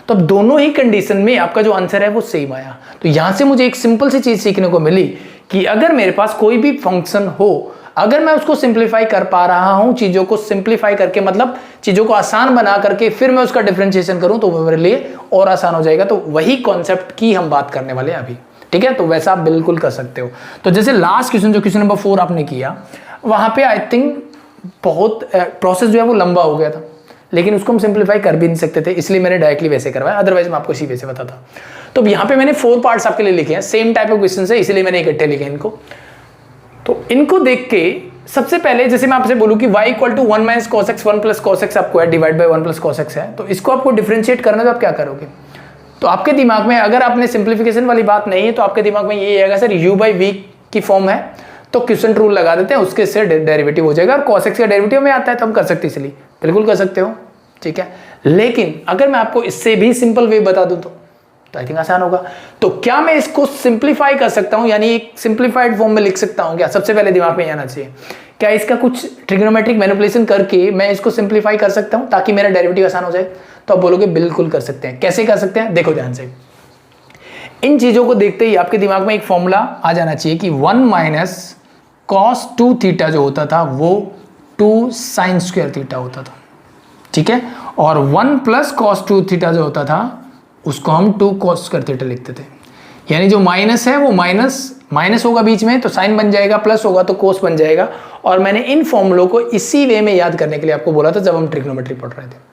तो अब दोनों ही कंडीशन में आपका जो आंसर है वो सेम आया। तो यहां से मुझे एक सिंपल सी चीज सीखने को मिली कि अगर मेरे पास कोई भी फंक्शन हो, अगर मैं उसको सिंप्लीफाई कर पा रहा हूं, चीजों को सिंप्लीफाई करके, मतलब चीजों को आसान बना करके फिर मैं उसका डिफरेंशिएशन करूं, तो वो मेरे लिए और आसान हो जाएगा। तो वही कॉन्सेप्ट की हम बात करने वाले हैं अभी। ठीक है, तो वैसा आप बिल्कुल कर सकते हो। तो जैसे लास्ट क्वेश्चन जो क्वेश्चन नंबर 4 आपने किया, वहां पे आई थिंक बहुत प्रोसेस जो है वो लंबा हो गया था, लेकिन उसको हम सिंप्लीफाई कर भी नहीं सकते थे, इसलिए मैंने डायरेक्टली वैसे करवाया, अदरवाइज मैं आपको इसी वैसे बताता। तो यहाँ पे मैंने 4 पार्ट्स आपके लिए लिखे हैं, सेम टाइप ऑफ क्वेश्चन है, इसीलिए मैंने इकट्ठे लिखे इनको। तो इनको देख के सबसे पहले जैसे मैं आपसे बोलूं कि y equal to 1 minus cos x 1 plus cos x आपको है divide by 1 plus cos x है, तो इसको आपको डिफरेंशिएट करना है, तो आप क्या करोगे? तो आपके दिमाग में अगर आपने सिंप्लीफिकेशन वाली बात नहीं है तो आपके दिमाग में ये आएगा सर u बाई वी की फॉर्म है, तो क्वेश्चन रूल लगा देते हैं, उसके से डेरिवेटिव हो जाएगा, और कॉस एक्स का डेरिवेटिव में आता है तो हम कर सकते हैं, इसलिए बिल्कुल कर सकते हो, ठीक है। लेकिन अगर मैं आपको इससे भी सिंपल वे बता दूं तो आई थिंक आसान होगा। तो क्या मैं इसको सिंप्लीफाई कर सकता हूं, यानी एक सिंप्लीफाइड फॉर्म में लिख सकता हूं क्या? सबसे पहले दिमाग में आना चाहिए, क्या इसका कुछ ट्रिग्नोमेट्रिक मैनिपुलेशन करके मैं इसको सिंप्लीफाई कर सकता हूं ताकि मेरा डेरिवेटिव आसान हो जाए? तो आप बोलोगे बिल्कुल कर सकते हैं। कैसे कर सकते हैं? देखो ध्यान से, इन चीजों को देखते ही आपके दिमाग में एक फॉर्मूला आ जाना चाहिए कि 1 माइनस कॉस 2 थीटा जो होता था वो 2 साइन स्क्वायर थीटा होता था, ठीक है, और 1 प्लस कॉस 2 थीटा जो होता था उसको हम 2 कॉस स्क्वायर थीटा लिखते थे। यानी जो माइनस है वो माइनस होगा बीच में तो साइन बन जाएगा, प्लस होगा तो कोस बन जाएगा। और मैंने इन फॉर्मूलों को इसी वे में याद करने के लिए आपको बोला था जब हम ट्रिग्नोमेट्री पढ़ रहे थे,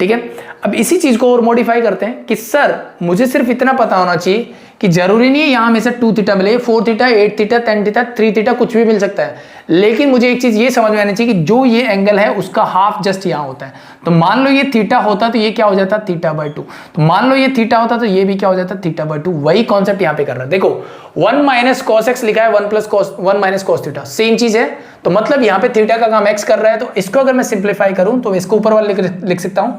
ठीक है। अब इसी चीज को और मॉडिफाई करते हैं कि सर मुझे सिर्फ इतना पता होना चाहिए कि जरूरी नहीं है यहां हमेशा 2 थीटा मिले, 4 थीटा, 8 थीटा, 10 थीटा, 3 थीटा, कुछ भी मिल सकता है, लेकिन मुझे एक चीज ये समझ में आनी चाहिए कि जो ये एंगल है उसका हाफ जस्ट यहां होता है। तो मान लो ये थीटा होता तो ये क्या हो जाता? Theta by 2। तो मान लो ये थीटा होता तो ये भी क्या हो जाता? Theta by 2। वही कॉन्सेप्ट यहां पे कर रहा है। देखो 1 माइनस कॉस एक्स लिखा है 1 माइनस कॉस थीटा, सेम चीज है। तो मतलब यहां पे थीटा का काम एक्स कर रहा है, तो इसको अगर मैं सिंप्लीफाई करूं तो इसको ऊपर वाले लिख सकता हूं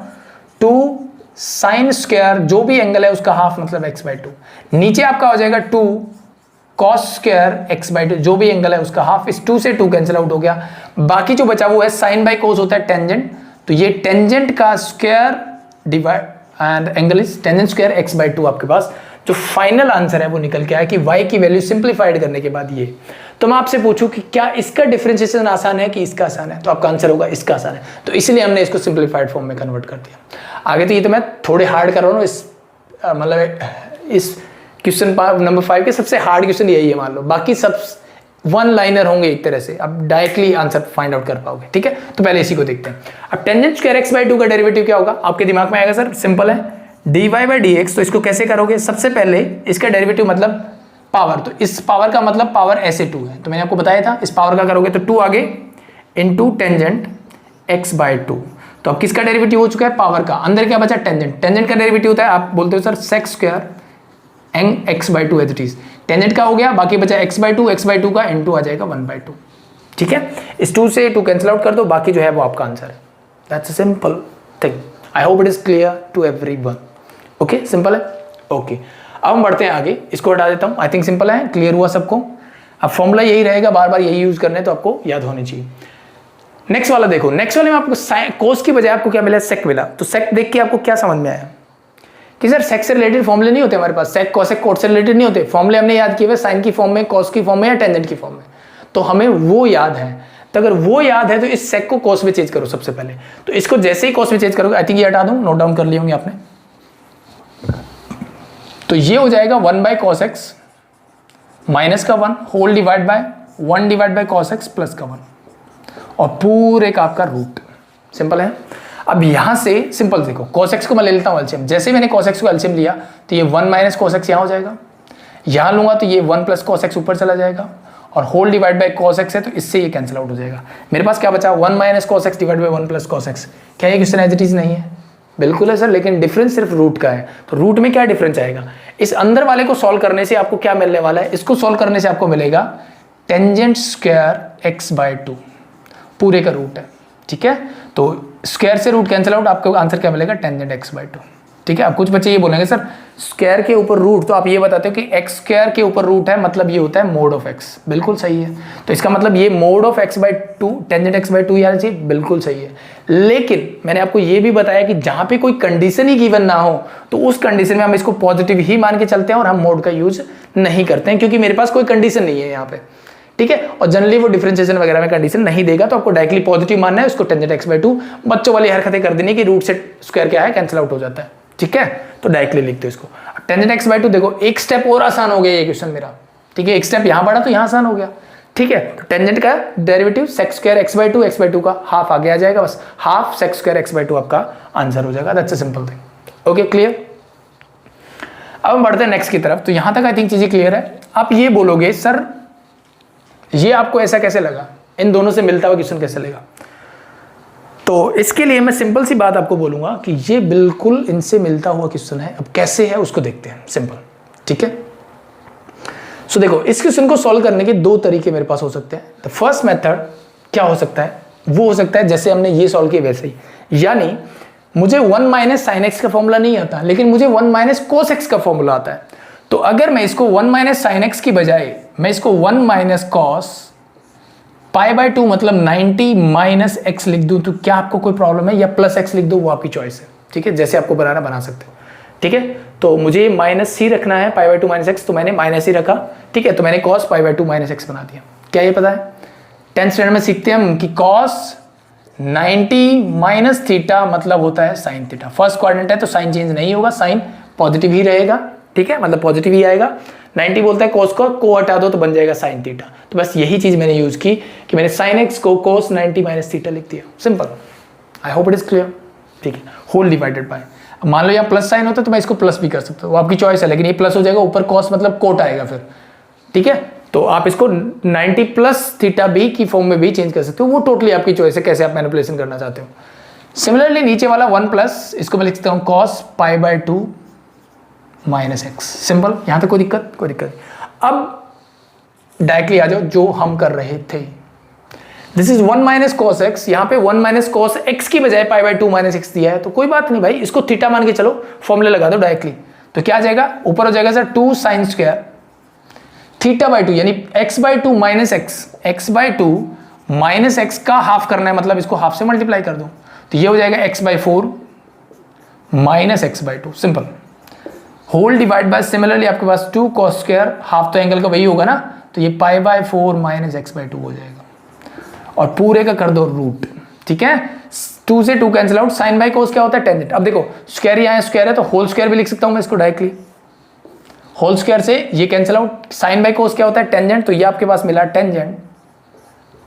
2 साइन स्क्वायर जो भी एंगल है उसका हाफ मतलब x बाई 2। नीचे आपका हो जाएगा 2 कॉस स्क्वायर x बाई 2 जो भी एंगल है उसका हाफ। इस 2 से 2 कैंसिल आउट हो गया, बाकी जो बचा वो है साइन बाई कोस होता है टेंजेंट, तो ये टेंजेंट का square divide and angle is tangent square x by 2। आपके पास जो फाइनल आंसर है वो निकल के आया कि y की वैल्यू सिंप्लीफाइड करने के बाद ये। तो मैं आपसे पूछूं कि क्या इसका डिफरेंशिएशन आसान है कि इसका आसान है, तो आपका आंसर होगा इसका आसान है, तो इसलिए हमने इसको सिंप्लीफाइड फॉर्म में कन्वर्ट कर दिया। आगे तो ये तो मैं थोड़े हार्ड कर रहा हूँ, इस मतलब इस क्वेश्चन नंबर 5 के सबसे हार्ड क्वेश्चन यही है मान लो, बाकी सब 1 लाइनर होंगे एक तरह से, अब डायरेक्टली आंसर फाइंड आउट कर पाओगे, ठीक है। तो पहले इसी को देखते हैं। अब टेंजेंट स्क्वायर x बाई 2 का डेरिवेटिव क्या होगा आपके दिमाग में आएगा? सर सिंपल है dy बाई डी एक्स। तो इसको कैसे करोगे? सबसे पहले इसका डेरिवेटिव मतलब पावर, तो इस पावर का मतलब पावर ऐसे 2 है, तो मैंने आपको बताया था इस पावर का करोगे तो 2 आगे इंटू टेंजेंट x बाई 2। तो अब किसका डेरिवेटिव हो चुका है? पावर का। अंदर क्या बचा? टेंजेंट। टेंजेंट का डेरिवेटिव होता है, आप बोलते हो sir sec square and x by 2 as it is. Tangent का हो गया, बाकी बचा x बाई 2 का इंटू आ जाएगा 1 बाई 2, ठीक है। इस 2 से 2 कैंसिल आउट कर दो, बाकी जो है वो आपका आंसर है। That's a simple thing. I hope it is clear to everyone. Okay, simple है। ओके, अब हम बढ़ते हैं आगे, इसको हटा देता हूं। आई थिंक सिंपल है, क्लियर हुआ सबको। अब फॉर्मूला यही रहेगा, बार बार यही यूज करना है, तो आपको याद होनी चाहिए। नेक्स्ट वाला देखो, नेक्स्ट वाले में आपको कोस की बजाय आपको क्या मिला? सेक मिला। तो सेक देख के आपको क्या समझ में आया कि सर सेक से रिलेटेड फॉर्मूले नहीं होते हमारे पास, सेक कोसेक कोट से रिलेटेड नहीं होते फॉर्मूले। हमने याद किए हुए साइन की फॉर्म में, कॉस की फॉर्म में या टेंजेंट की फॉर्म में, तो हमें वो याद है। तो अगर वो याद है तो इस सेक को कॉस में चेंज करो सबसे पहले। तो इसको जैसे ही कॉस में चेंज करोगे, आई थिंक ये हटा दूं, नोट डाउन कर लिए होंगे आपने, तो ये हो जाएगा 1 बाई कॉस एक्स माइनस का 1 whole divide by 1 divide by cos x plus का 1 और पूरे का आपका रूट। सिंपल है। अब यहां से सिंपल देखो, cos x को मैं ले लेता हूं एलसीएम। जैसे ही मैंने cos x को एलसीएम लिया तो ये 1 माइनस cos x यहां हो जाएगा, यहां लूंगा तो ये 1 प्लस cos x ऊपर चला जाएगा और whole divide by cos x है तो इससे ये कैंसिल आउट हो जाएगा। मेरे पास क्या बचा? 1 minus cos x divide by 1 plus cos x। क्या ये क्वेश्चन एज इट इज नहीं है? बिल्कुल है सर, लेकिन डिफरेंस सिर्फ रूट का है। तो रूट में क्या डिफरेंस आएगा? इस अंदर वाले को सॉल्व करने से आपको क्या मिलने वाला है? इसको सॉल्व करने से आपको मिलेगा टेंजेंट स्क्वायर x बाय 2 पूरे का रूट है, ठीक है। तो स्क्वायर से रूट कैंसिल आउट, आपको आंसर क्या मिलेगा? टेंजेंट x बाय 2, ठीक है। अब कुछ बच्चे ये बोलेंगे सर स्क्वायर के ऊपर रूट, तो आप ये बताते हो कि x स्क्वायर के ऊपर रूट है, मतलब ये होता है मोड ऑफ x। बिल्कुल सही है। तो इसका मतलब ये mod of x by 2 tangent x by 2 याद चाहिए, बिल्कुल सही है। लेकिन मैंने आपको ये भी बताया कि जहां पे कोई कंडीशन ही गिवन ना हो तो उस कंडीशन में हम इसको पॉजिटिव ही मान के चलते हैं और हम मोड का यूज नहीं करते हैं, क्योंकि मेरे पास कोई कंडीशन नहीं है यहाँ पे, ठीक है। और जनरली वो डिफरेंशिएशन वगैरह में कंडीशन नहीं देगा, तो आपको डायरेक्टली पॉजिटिव मानना है, उसको टेंजेंट x बाय 2 बच्चों वाली हरकतें कर देनी कि रूट से स्क्वायर क्या है कैंसिल आउट हो जाता है, ठीक है, तो डायरेक्टली लिख दो इसको। टेंजेंट एक्स बाई टू, देखो एक स्टेप और आसान हो गया ये क्वेश्चन मेरा, ठीक है, एक स्टेप यहाँ बढ़ा तो यहाँ आसान हो गया, ठीक है। तो टेंजेंट का derivative sec square x by two का हाफ आगे आ जाएगा, बस half sec square x by two आपका आंसर हो जाएगा। That's a simple thing. Okay, clear. अब हम बढ़ते हैं नेक्स्ट की तरफ। तो यहां तक आई थिंक चीजें क्लियर है। आप ये बोलोगे सर ये आपको ऐसा कैसे लगा, इन दोनों से मिलता हुआ क्वेश्चन कैसे लगा? तो इसके लिए मैं सिंपल सी बात आपको बोलूंगा कि ये बिल्कुल इनसे मिलता हुआ क्वेश्चन है। अब कैसे है उसको देखते हैं, सिंपल, ठीक है। सो देखो, इस क्वेश्चन को सॉल्व करने के दो तरीके मेरे पास हो सकते हैं। द फर्स्ट मेथड क्या हो सकता है, वो हो सकता है जैसे हमने ये सॉल्व किया वैसे ही, यानी मुझे 1 माइनस साइन एक्स का फॉर्मूला नहीं आता, लेकिन मुझे 1 माइनस कोस एक्स का फॉर्मूला आता है। तो अगर मैं इसको 1 माइनस साइन एक्स की बजाय मैं इसको 1 माइनस कॉस पाई बाई 2 मतलब 90 माइनस एक्स लिख दूं, तो क्या आपको कोई प्रॉब्लम है? या प्लस एक्स लिख दूं, वो आपकी चॉइस है, ठीक है, जैसे आपको बनाना बना सकते हो, ठीक है। तो मुझे माइनस सी रखना है पाई बाई 2 माइनस एक्स, तो मैंने माइनस ही रखा, ठीक है। तो मैंने cos pi by 2 minus x बना दिया। क्या ये पता है, 10th स्टैंडर्ड में सीखते हैं हम कि कॉस 90 माइनस थीटा मतलब होता है साइन थीटा। फर्स्ट क्वाड्रेंट है तो साइन चेंज नहीं होगा, साइन पॉजिटिव ही रहेगा, ठीक है, मतलब पॉजिटिव ही आएगा। 90 बोलता है कोस को हटा दो तो बन जाएगा साइन थीटा। तो बस यही चीज मैंने यूज की कि मैंने साइन एक्स को कोस 90 माइनस थीटा लिख दिया, simple. I hope it is clear, ठीक है। होल डिवाइडेड बाय, मान लो यहाँ प्लस साइन होता तो मैं इसको प्लस भी कर सकता हूँ, वो आपकी चॉइस है, लेकिन ये प्लस हो जाएगा, ऊपर कॉस मतलब कोट आएगा फिर, ठीक है। तो आप इसको 90 प्लस थीटा बी की फॉर्म में भी चेंज कर सकते हो, वो टोटली आपकी चॉइस है कैसे आप मैनिपुलेशन करना चाहते हो। सिमिलरली नीचे वाला 1 प्लस, इसको मैं लिख सकता हूँ cos pi by 2 minus x, simple. यहां तक कोई दिक्कत? कोई दिक्कत नहीं। अब डायरेक्टली आ जाओ जो हम कर रहे थे, this is 1 minus cos x, यहाँ पे 1 माइनस कॉस एक्स की बजाय पाई बाय 2 माइनस एक्स दिया है, तो कोई बात नहीं भाई, इसको थीटा मान के चलो, फॉर्मूले लगा दो डायरेक्टली। तो क्या आ जाएगा, ऊपर हो जाएगा sir 2 sine square theta by 2, यानी x by 2 minus x, x by 2 minus x का हाफ करना है, मतलब इसको हाफ से मल्टीप्लाई कर दो, तो ये हो जाएगा x by 4 minus x by 2, simple. Whole divide by, similarly आपके पास 2 कॉस स्क्वायर, हाफ तो एंगल का वही होगा ना, तो ये pi by 4 minus x by 2 हो जाएगा, और पूरे का कर दो रूट, ठीक है। 2 से 2 cancel out, sine by cos क्या होता है, टेंजेंट। अब देखो स्क्वायर यहाँ स्क्वायर है तो होल स्क्वायर भी लिख सकता हूं मैं इसको डायरेक्टली, होल स्क्वायर से ये cancel out, sine by cos क्या होता है, टेंजेंट, तो ये आपके पास मिला tangent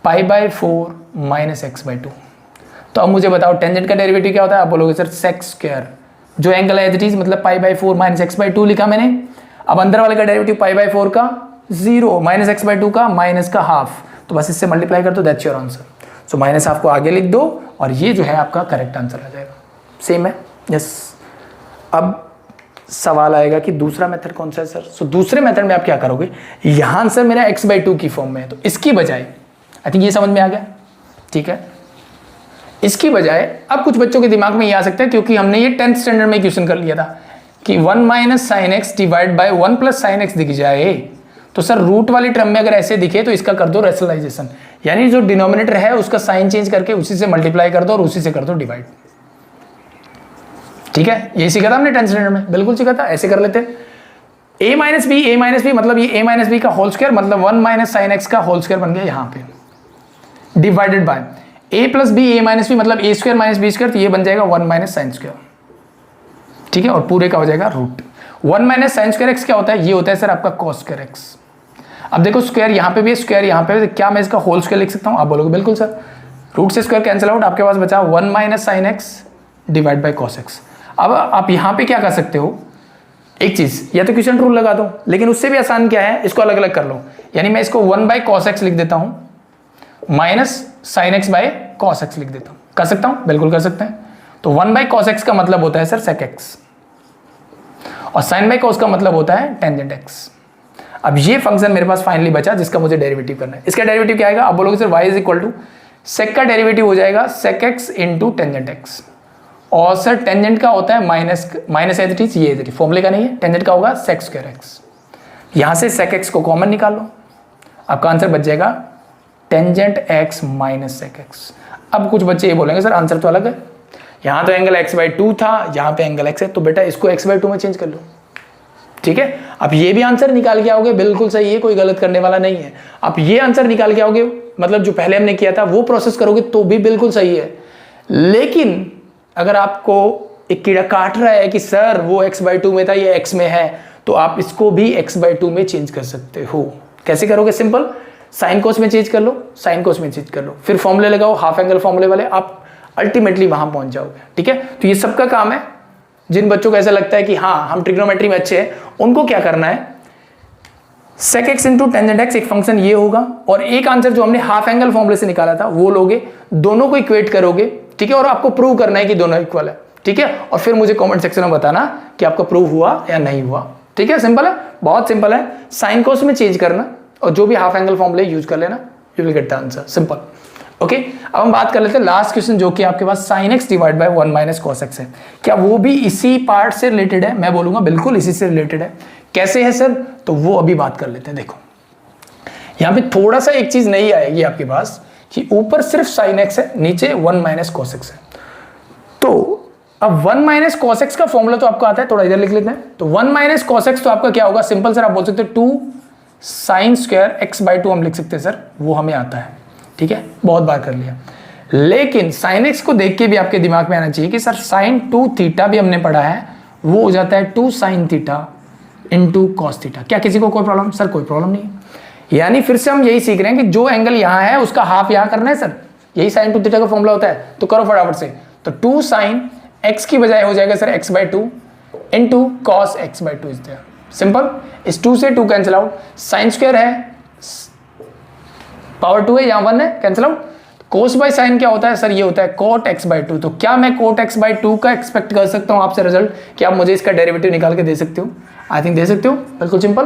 pi by 4 minus x by 2। तो अब मुझे बताओ टेंजेंट का डेरिवेटिव क्या होता है, आप बोलोगे सर सेक स्क्वायर, जो एंगल है एज इट इज, मतलब पाई बाय 4 माइनस एक्स बाई 2 लिखा मैंने। अब अंदर वाले का डेरिवेटिव पाई बाय 4 का 0 माइनस एक्स बाई 2 का माइनस का हाफ, तो बस इससे मल्टीप्लाई कर दो, that's your answer. So minus half को आगे लिख दो और ये जो है आपका करेक्ट आंसर आ जाएगा, सेम है, यस। अब सवाल आएगा कि दूसरा मेथड कौन सा है सर। सो दूसरे मेथड में आप क्या करोगे, यहां आंसर मेरा एक्स बाई 2 की फॉर्म में है, तो इसकी बजाय, आई थिंक ये समझ में आ गया, ठीक है। इसकी बजाय अब कुछ बच्चों के दिमाग में ये आ सकता है, क्योंकि हमने ये 10th स्टैंडर्ड में क्वेश्चन कर लिया था कि 1 minus sine x divide by 1 plus sine x दिख जाए, तो सर रूट वाली टर्म में अगर ऐसे दिखे तो इसका कर दो रेशनलाइजेशन, यानी जो डिनोमिनेटर है उसका साइन चेंज करके उसी से मल्टीप्लाई कर दो और उसी से कर दो डिवाइड, ठीक है। ये सीखा था हमने 10th स्टैंडर्ड में, बिल्कुल सीखा था। ऐसे कर लेते हैं, a माइनस बी मतलब ये a माइनस बी का होल स्क्वायर, मतलब 1 माइनस साइन एक्स का होल स्क्वायर बन गया यहाँ पे, divided by a plus b a minus b मतलब a square minus b square, तो ये बन जाएगा 1 माइनस साइन स्क्वायर, ठीक है, और पूरे का हो जाएगा root. 1 minus sine square x क्या होता है, ये होता है सर आपका कॉस स्क्वायर एक्स। अब देखो स्क्वायर यहाँ पे भी, स्क्वायर यहाँ पे, क्या मैं इसका होल स्क्वायर लिख सकता हूँ, आप बोलोगे बिल्कुल सर, रूट से स्क्वायर कैंसिल आउट, आपके पास बचा 1 minus sine x divide by cos x. अब आप यहाँ पे क्या कर सकते हो, एक चीज, या तो क्वेश्चन रूल लगा दो, लेकिन उससे भी आसान क्या है, इसको अलग अलग कर लो, यानी मैं इसको 1 बाय कॉस एक्स लिख देता हूं minus sine x bye cos x लिख देता हूं। कर सकता हूं, बिल्कुल कर सकते हैं। तो 1 बाय कॉस एक्स का मतलब होता है सर सेक एक्स, और साइन बाय कॉस का मतलब होता है टेंजेंट एक्स। अब ये फंक्शन मेरे पास फाइनली बचा जिसका मुझे डेरिवेटिव करना है। इसका डेरिवेटिव क्या आएगा, आप बोलोगे sir y is equal to sec का डेरिवेटिव हो जाएगा sec x into tangent x, और सर टेंजेंट का होता है माइनस एज इट इज, ये एज इट इज, फॉर्मूले का नहीं है, टेंजेंट का होगा सेक स्क्वायर एक्स। यहां से सेक एक्स को कॉमन निकाल लो, आपका आंसर बच जाएगा tangent x minus sec x. अब कुछ बच्चे ये बोलेंगे सर आंसर तो अलग है, यहाँ तो एंगल x बाई 2 था, यहाँ पे एंगल x है, तो बेटा इसको x बाई 2 में चेंज कर लो, ठीक है। आप ये भी आंसर निकाल के आओगे, बिल्कुल सही है, कोई गलत करने वाला नहीं है। आप ये आंसर निकाल के आओगे, मतलब जो पहले हमने किया था वो प्रोसेस करोगे तो भी बिल्कुल सही है। लेकिन अगर आपको एक कीड़ा काट रहा है कि सर वो x/2 में था, ये x में है, तो आप इसको भी x/2 में चेंज कर सकते हो। कैसे करोगे? सिंपल, साइन कोस में चेंज कर लो, साइन कोस में चेंज कर लो, फिर फॉर्मूले लगाओ, हाफ एंगल फॉर्मूले वाले, आप अल्टीमेटली वहां पहुंच जाओगे। ठीक है, तो ये सबका काम है। जिन बच्चों को ऐसा लगता है कि हाँ हम ट्रिग्नोमेट्री में अच्छे हैं, उनको क्या करना है, sec x into tangent x एक फंक्शन ये होगा, और एक आंसर जो हमने हाफ एंगल फॉर्मूले से निकाला था वो लोगे, दोनों को इक्वेट करोगे। ठीक है, और आपको प्रूव करना है कि दोनों इक्वल है। ठीक है, और फिर मुझे कमेंट सेक्शन में बताना कि आपका प्रूव हुआ या नहीं हुआ। ठीक है, सिंपल है, बहुत सिंपल है। साइन कोस में चेंज करना और जो भी हाफ एंगल फॉर्मूले यूज कर लेना, you will get the answer, simple. Okay, अब हम बात कर लेते हैं लास्ट क्वेश्चन, जो कि आपके पास sin x divide by 1 minus cos x है। क्या वो भी इसी पार्ट से रिलेटेड है? मैं बोलूंगा बिल्कुल इसी से रिलेटेड है। कैसे है सर? तो वो अभी बात कर लेते हैं। देखो यहाँ पे थोड़ा सा एक चीज नहीं आएगी आपके पास कि ऊपर सिर्फ sin x है, नीचे 1 माइनस cos x है। तो अब 1 माइनस cos x का फॉर्मूला तो आपको आता है, थोड़ा इधर लिख लेते हैं। तो 1 माइनस cos x तो आपका क्या होगा? सिंपल सर, आप बोल सकते हो 2 sin स्क्वायर x/2 हम लिख सकते हैं सर, वो हमें आता है। ठीक है, बहुत बार कर लिया। लेकिन sin x को देख के भी आपके दिमाग में आना चाहिए कि सर sin 2 थीटा भी हमने पढ़ा है, वो हो जाता है 2 sin theta into cos theta. क्या किसी को कोई प्रॉब्लम? सर कोई प्रॉब्लम नहीं है। यानी फिर से हम यही सीख रहे हैं कि जो एंगल यहाँ है उसका हाफ यहाँ करना है सर, यही sin 2 थीटा का फॉर्मूला होता है। तो करो फटाफट से, तो 2 sin x की बजाय हो जाएगा sin x/2 into cos x/2 is there. Simple, इस 2 से 2 कैंसिल आउट, साइन स्क्वायर है, पावर 2 है, यहाँ 1 है, cancel out. Cos by sine क्या होता है सर? ये होता है कोट x/2। तो क्या मैं कोट x/2 का एक्सपेक्ट कर सकता हूँ आपसे रिजल्ट? क्या आप मुझे इसका डेरिवेटिव निकाल के दे सकते हो? आई थिंक दे सकते हो, बिल्कुल सिंपल।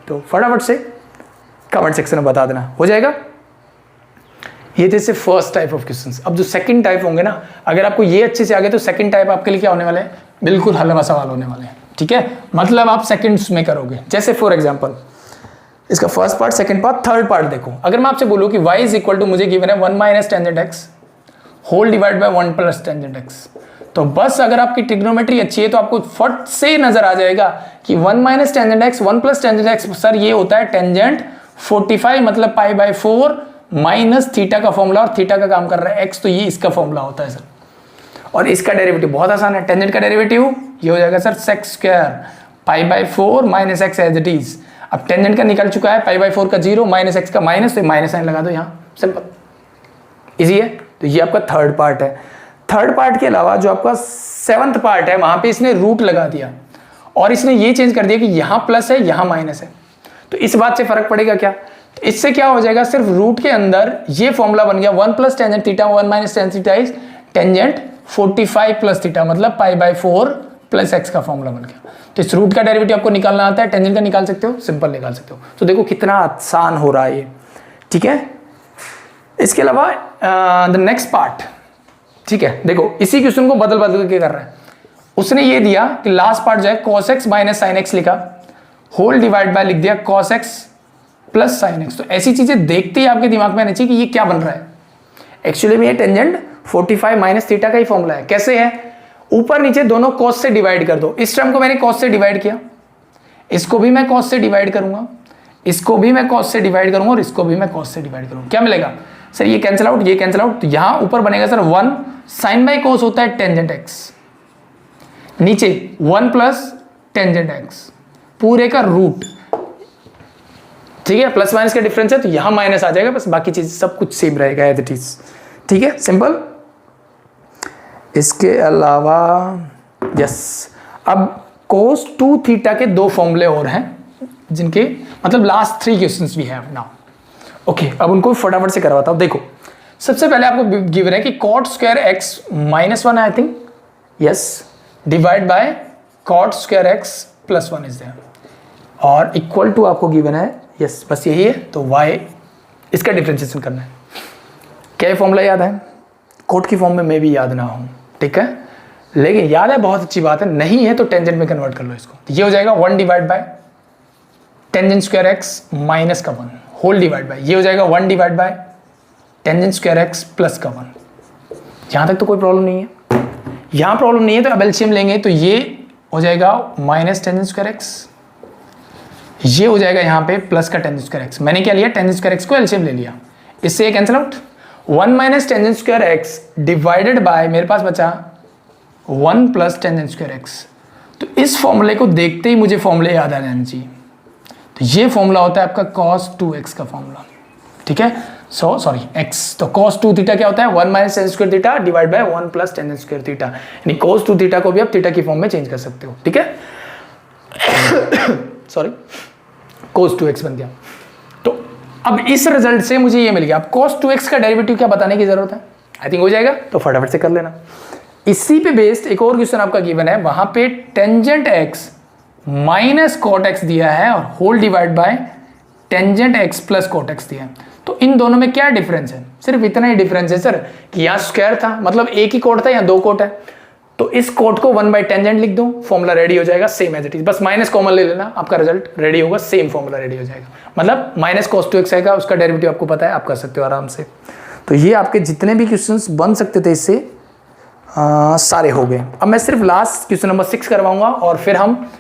तो फटाफट से कमेंट सेक्शन में बता देना, हो जाएगा। ये थे सिर्फ फर्स्ट टाइप ऑफ क्वेश्चंस। अब जो सेकंड टाइप होंगे ना, अगर आपको ये अच्छे से आ गए तो सेकंड टाइप आपके लिए क्या होने वाले हैं? बिल्कुल हलवा सवाल होने वाले हैं। ठीक है, मतलब आप सेकंड्स में करोगे। जैसे फॉर एग्जांपल इसका first part, second part, third part देखो। अगर मैं आपसे बोलूं कि y इज इक्वल टू, मुझे गिवन है 1 minus tangent x whole divide by 1 plus tangent x, तो बस अगर आपकी ट्रिग्नोमेट्री अच्छी है तो आपको फट से नजर आ जाएगा कि 1 minus tangent x 1 plus tangent x sir ये होता है टेंजेंट 45 मतलब π/4 माइनस थीटा का फॉर्मूला, और थीटा का काम कर रहा है x, तो ये इसका फॉर्मूला होता है सर। और इसका डेरिवेटिव बहुत आसान है, टेंजेंट का डेरिवेटिव ये हो जाएगा sir sec square π/4 minus x as it is. अब टेंजेंट का निकल चुका है, π/4 का 0 माइनस x का माइनस, तो माइनस साइन लगा दो यहाँ, सिंपल इजी है। तो ये आपका थर्ड पार्ट है। थर्ड पार्ट के अलावा जो आपका सेवंथ पार्ट है, वहां पे इसने रूट लगा दिया और इसने ये चेंज कर दिया कि यहाँ प्लस है यहाँ माइनस है। तो इस बात से फर्क पड़ेगा क्या? तो इससे क्या हो जाएगा, सिर्फ रूट के अंदर ये फॉर्मूला बन गया 1 plus tangent theta 1 minus tangent theta is tangent 45 plus theta, मतलब π/4 प्लस x का फॉर्मूला बन गया। तो इस रूट का डेरिवेटिव आपको निकालना आता है, टेंजेंट का निकाल सकते हो, सिंपल निकाल सकते हो। तो देखो कितना आसान हो रहा है ये। ठीक है, इसके अलावा द नेक्स्ट पार्ट, ठीक है, देखो इसी क्वेश्चन को बदल बदल के कर रहा है। उसने ये दिया कि लास्ट पार्ट जो है cos x minus sine x लिखा, होल डिवाइड बाय लिख दिया cos x plus sine x। तो ऐसी चीजें देखते ही आपके दिमाग में आनी चाहिए कि ये क्या बन रहा है। एक्चुअली में ये टेंजेंट 45 माइनस थीटा का ही फॉर्मूला है। कैसे है? ऊपर नीचे दोनों cos से डिवाइड कर दो। इस टर्म को मैंने cos से डिवाइड किया, इसको भी मैं cos से डिवाइड करूंगा, इसको भी मैं cos से डिवाइड करूंगा और इसको भी मैं cos से डिवाइड करूंगा। क्या मिलेगा सर? ये कैंसिल आउट, ये कैंसिल आउट, तो यहां ऊपर बनेगा सर 1 साइन बाय cos होता है टेंजेंट x, नीचे 1 प्लस टेंजेंट x पूरे का रूट। ठीक है, प्लस माइनस का डिफरेंस है तो यहां माइनस आ जाएगा, बस बाकी चीज सब कुछ सेम रहेगा एज इट इज। ठीक है, सिंपल। इसके अलावा यस, अब cos 2 थीटा के दो फॉर्मूले और हैं जिनके मतलब लास्ट 3 क्वेश्चंस भी हैं नाउ। ओके, अब उनको फटाफट से करवाता हूं। देखो सबसे पहले आपको गिवन है कि cot स्क्वायर x माइनस 1 है, I think yes, divide by cot square x plus 1 is there, और इक्वल टू आपको गिवन है यस, बस यही है। तो y इसका डिफरेंशिएशन करना है। क्या ये फॉर्मूला याद है? कोट की फॉर्म में मैं भी याद ना हूं, ठीक है, लेकिन याद है, बहुत अच्छी बात है। नहीं है तो टेंजेंट में कन्वर्ट कर लो इसको। तो ये हो जाएगा 1 divide by tangent square x minus का 1 होल डिवाइड बाय, ये हो जाएगा 1 divide by tangent square x plus का 1। यहां तक तो कोई प्रॉब्लम नहीं है, यहां प्रॉब्लम नहीं है। तो अब एलसीएम लेंगे तो ये हो जाएगा माइनस टेंजेंट स्क्वायर x, ये हो जाएगा यहाँ पे प्लस का टेंजेंट स्क्वायर x। मैंने क्या लिया? टेंजेंट स्क्वायर x को एलसीएम ले लिया, इससे ये cancel out. 1 minus tangent square x divided by, मेरे पास बचा 1 प्लस टेंजेंट स्क्वायर एक्स। तो इस फॉर्मूले को देखते ही मुझे फॉर्मूले याद आ जाने चाहिए। तो ये फॉर्मूला होता है आपका cos 2x का फॉर्मूला, ठीक है। सॉरी x, तो cos 2 थीटा क्या होता है 1 minus ten square theta divide by 1 plus ten square theta, यानी cos 2 थीटा को भी आप थीटा की फॉर्म में चेंज कर सकते हो, ठीक है। सॉरी, cos 2x बन गया। तो अब इस रिजल्ट से मुझे ये मिल गया। अब cos 2x का डेरिवेटिव क्या बताने की जरूरत है, आई थिंक हो जाएगा, तो फटाफट से कर लेना। इसी पे बेस्ड एक और क्वेश्चन आपका गिवन है, वहां पे tangent x minus cot x दिया है और whole divide by tangent x plus cot x दिया है। तो इन दोनों में क्या डिफरेंस है, सिर्फ इतना ही डिफरेंस है सर कि यहाँ स्क्वायर था, मतलब एक ही कोट था, यहाँ दो कोट है, तो इस कोट को 1 बाय टेंजेंट लिख दो, फॉर्मूला रेडी हो जाएगा सेम एज इट इज, बस माइनस कॉमन ले लेना, आपका रिजल्ट रेडी होगा, सेम फॉर्मूला रेडी हो जाएगा। मतलब माइनस cos 2x आएगा, उसका डेरिवेटिव आपको पता है, आप कर सकते हो आराम से। तो ये आपके जितने भी क्वेश्चंस बन सकते थे इससे सारे हो गए। अब मैं सिर्फ लास्ट क्वेश्चन नंबर 6 करवाऊंगा और फिर हम,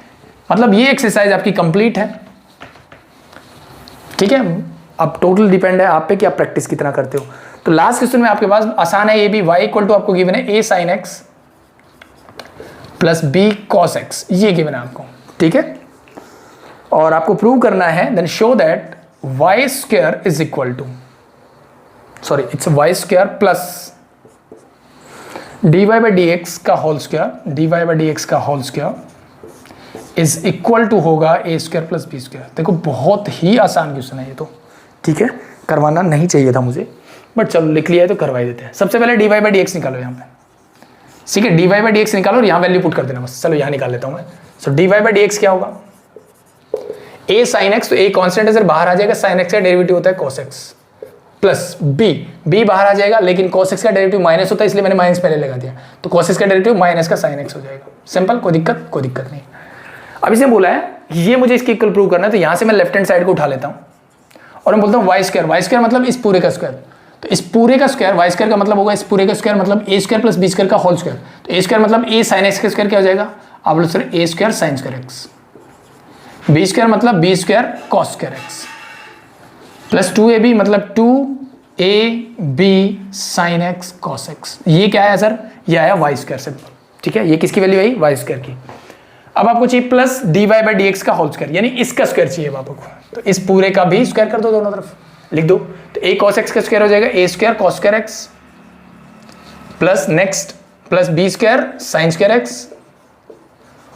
मतलब ये एक्सरसाइज आपकी कंप्लीट है, ठीक है। अब टोटल डिपेंड है आप पे कि आप प्रैक्टिस कितना करते हो। तो लास्ट क्वेश्चन में आपके पास आसान है, ये भी y इक्वल टू आपको गिवन है a sin x plus b cos x, ये गिवन है आपको, ठीक है। और आपको प्रूव करना है, then show that y square is equal to, sorry it's y square plus dy by dx का whole square, dy by dx का whole square is equal to होगा a square plus b square. देखो बहुत ही आसान क्वेश्चन है ये तो, ठीक है, करवाना नहीं चाहिए था मुझे, बट चलो लिख लिया है तो करवा ही देते हैं। सबसे पहले dy बाई dx निकालो यहाँ पे, ठीक है, dy बाई dx निकालो और यहाँ वैल्यू पुट कर देना बस। चलो यहाँ निकाल लेता हूँ मैं। सो dy बाई dx क्या होगा, a sin x, तो a कांस्टेंट है सर, बाहर आ जाएगा, sin x का डेरिवेटिव होता है cos x प्लस b बाहर आ जाएगा, लेकिन cos x का डेरिवेटिव माइनस होता है, इसलिए मैंने माइनस पहले लगा दिया, तो cos x का डेरिवेटिव माइनस का sin x हो जाएगा। सिंपल, कोई दिक्कत नहीं। अब इसने बोला है ये मुझे इसकी इक्वल प्रूव करना है, तो यहाँ से मैं लेफ्ट हैंड साइड को उठा लेता हूँ और मैं बोलता हूँ y स्क्वायर मतलब इस पूरे का स्क्वायर, तो इस पूरे का स्क्वायर y स्क्वायर का मतलब होगा इस पूरे का स्क्वायर, मतलब a square plus b square का होल स्क्वायर, तो a स्क्वायर मतलब a sin x का स्क्वायर क्या हो जाएगा, आप बोलो sir a square sin square x, b square मतलब b square cos square x plus 2ab मतलब 2ab sin x cos x। ये क्या है सर, ये आया y स्क्वायर सिंपल, ठीक है। ये किसकी वैल्यू आई, y स्क्वायर की। अब आपको चाहिए प्लस dy बाई dx का होल स्क्वायर, यानी इसका स्क्वायर चाहिए आपको, तो इस पूरे का भी स्क्वायर कर दो, दोनों तरफ लिख दो, तो a cos x का स्क्वायर हो जाएगा a square cos square x plus next plus b square sin square x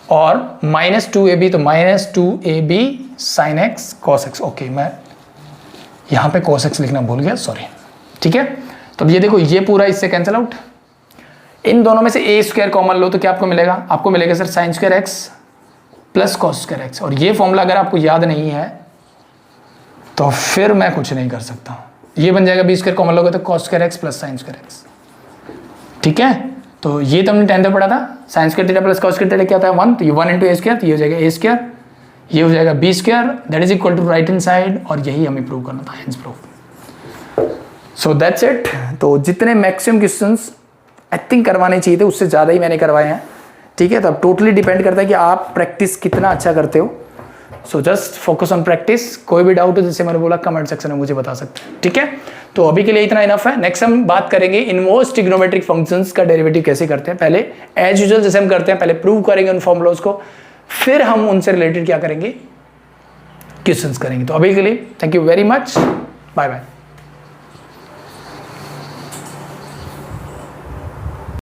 और माइनस 2ab, तो minus 2ab sin x cos x। Okay, मैं यहाँ पे cos x लिखना भूल गया, सॉरी, ठीक है। तो अब ये देखो, ये पूरा इससे कैंसिल आउट, इन दोनों में से a स्क्वायर कॉमन लो तो क्या आपको मिलेगा, आपको मिलेगा sir sin square x plus cos square x। और ये फॉर्मूला अगर आपको याद नहीं है तो फिर मैं कुछ नहीं कर सकता, ये बन जाएगा b स्क्वायर कॉमन लोगे तो cos square x plus sin square x, ठीक है। तो ये तो हमने 10th में पढ़ा था, sin square theta plus cos square theta क्या होता है 1, तो ये 1 इंटू a स्क्वायर, तो ये हो जाएगा a स्क्वायर, ये हो जाएगा b square, that is equal to right hand side, और यही हमें प्रूव करना था, hence proof. So that's it. तो जितने मैक्सिमम क्वेश्चंस आई थिंक करवाने चाहिए थे उससे ज़्यादा ही मैंने करवाए हैं, ठीक है। तो अब टोटली डिपेंड करता है कि आप प्रैक्टिस कितना अच्छा करते हो। So just focus on practice. कोई भी डाउट हो जैसे मैंने बोला कमेंट सेक्शन में मुझे बता सकते हैं, ठीक है। तो अभी के लिए इतना इनफ है। नेक्स्ट हम बात करेंगे इनवर्स ट्रिग्नोमेट्रिक फंक्शंस का डेरिवेटिव कैसे करते हैं। पहले एज यूजुअल जैसे हम करते हैं, पहले प्रूव करेंगे उन फॉर्मूलाज को, फिर हम उनसे रिलेटेड क्या करेंगे, क्वेश्चंस करेंगे। तो अभी के लिए thank you very much, bye bye.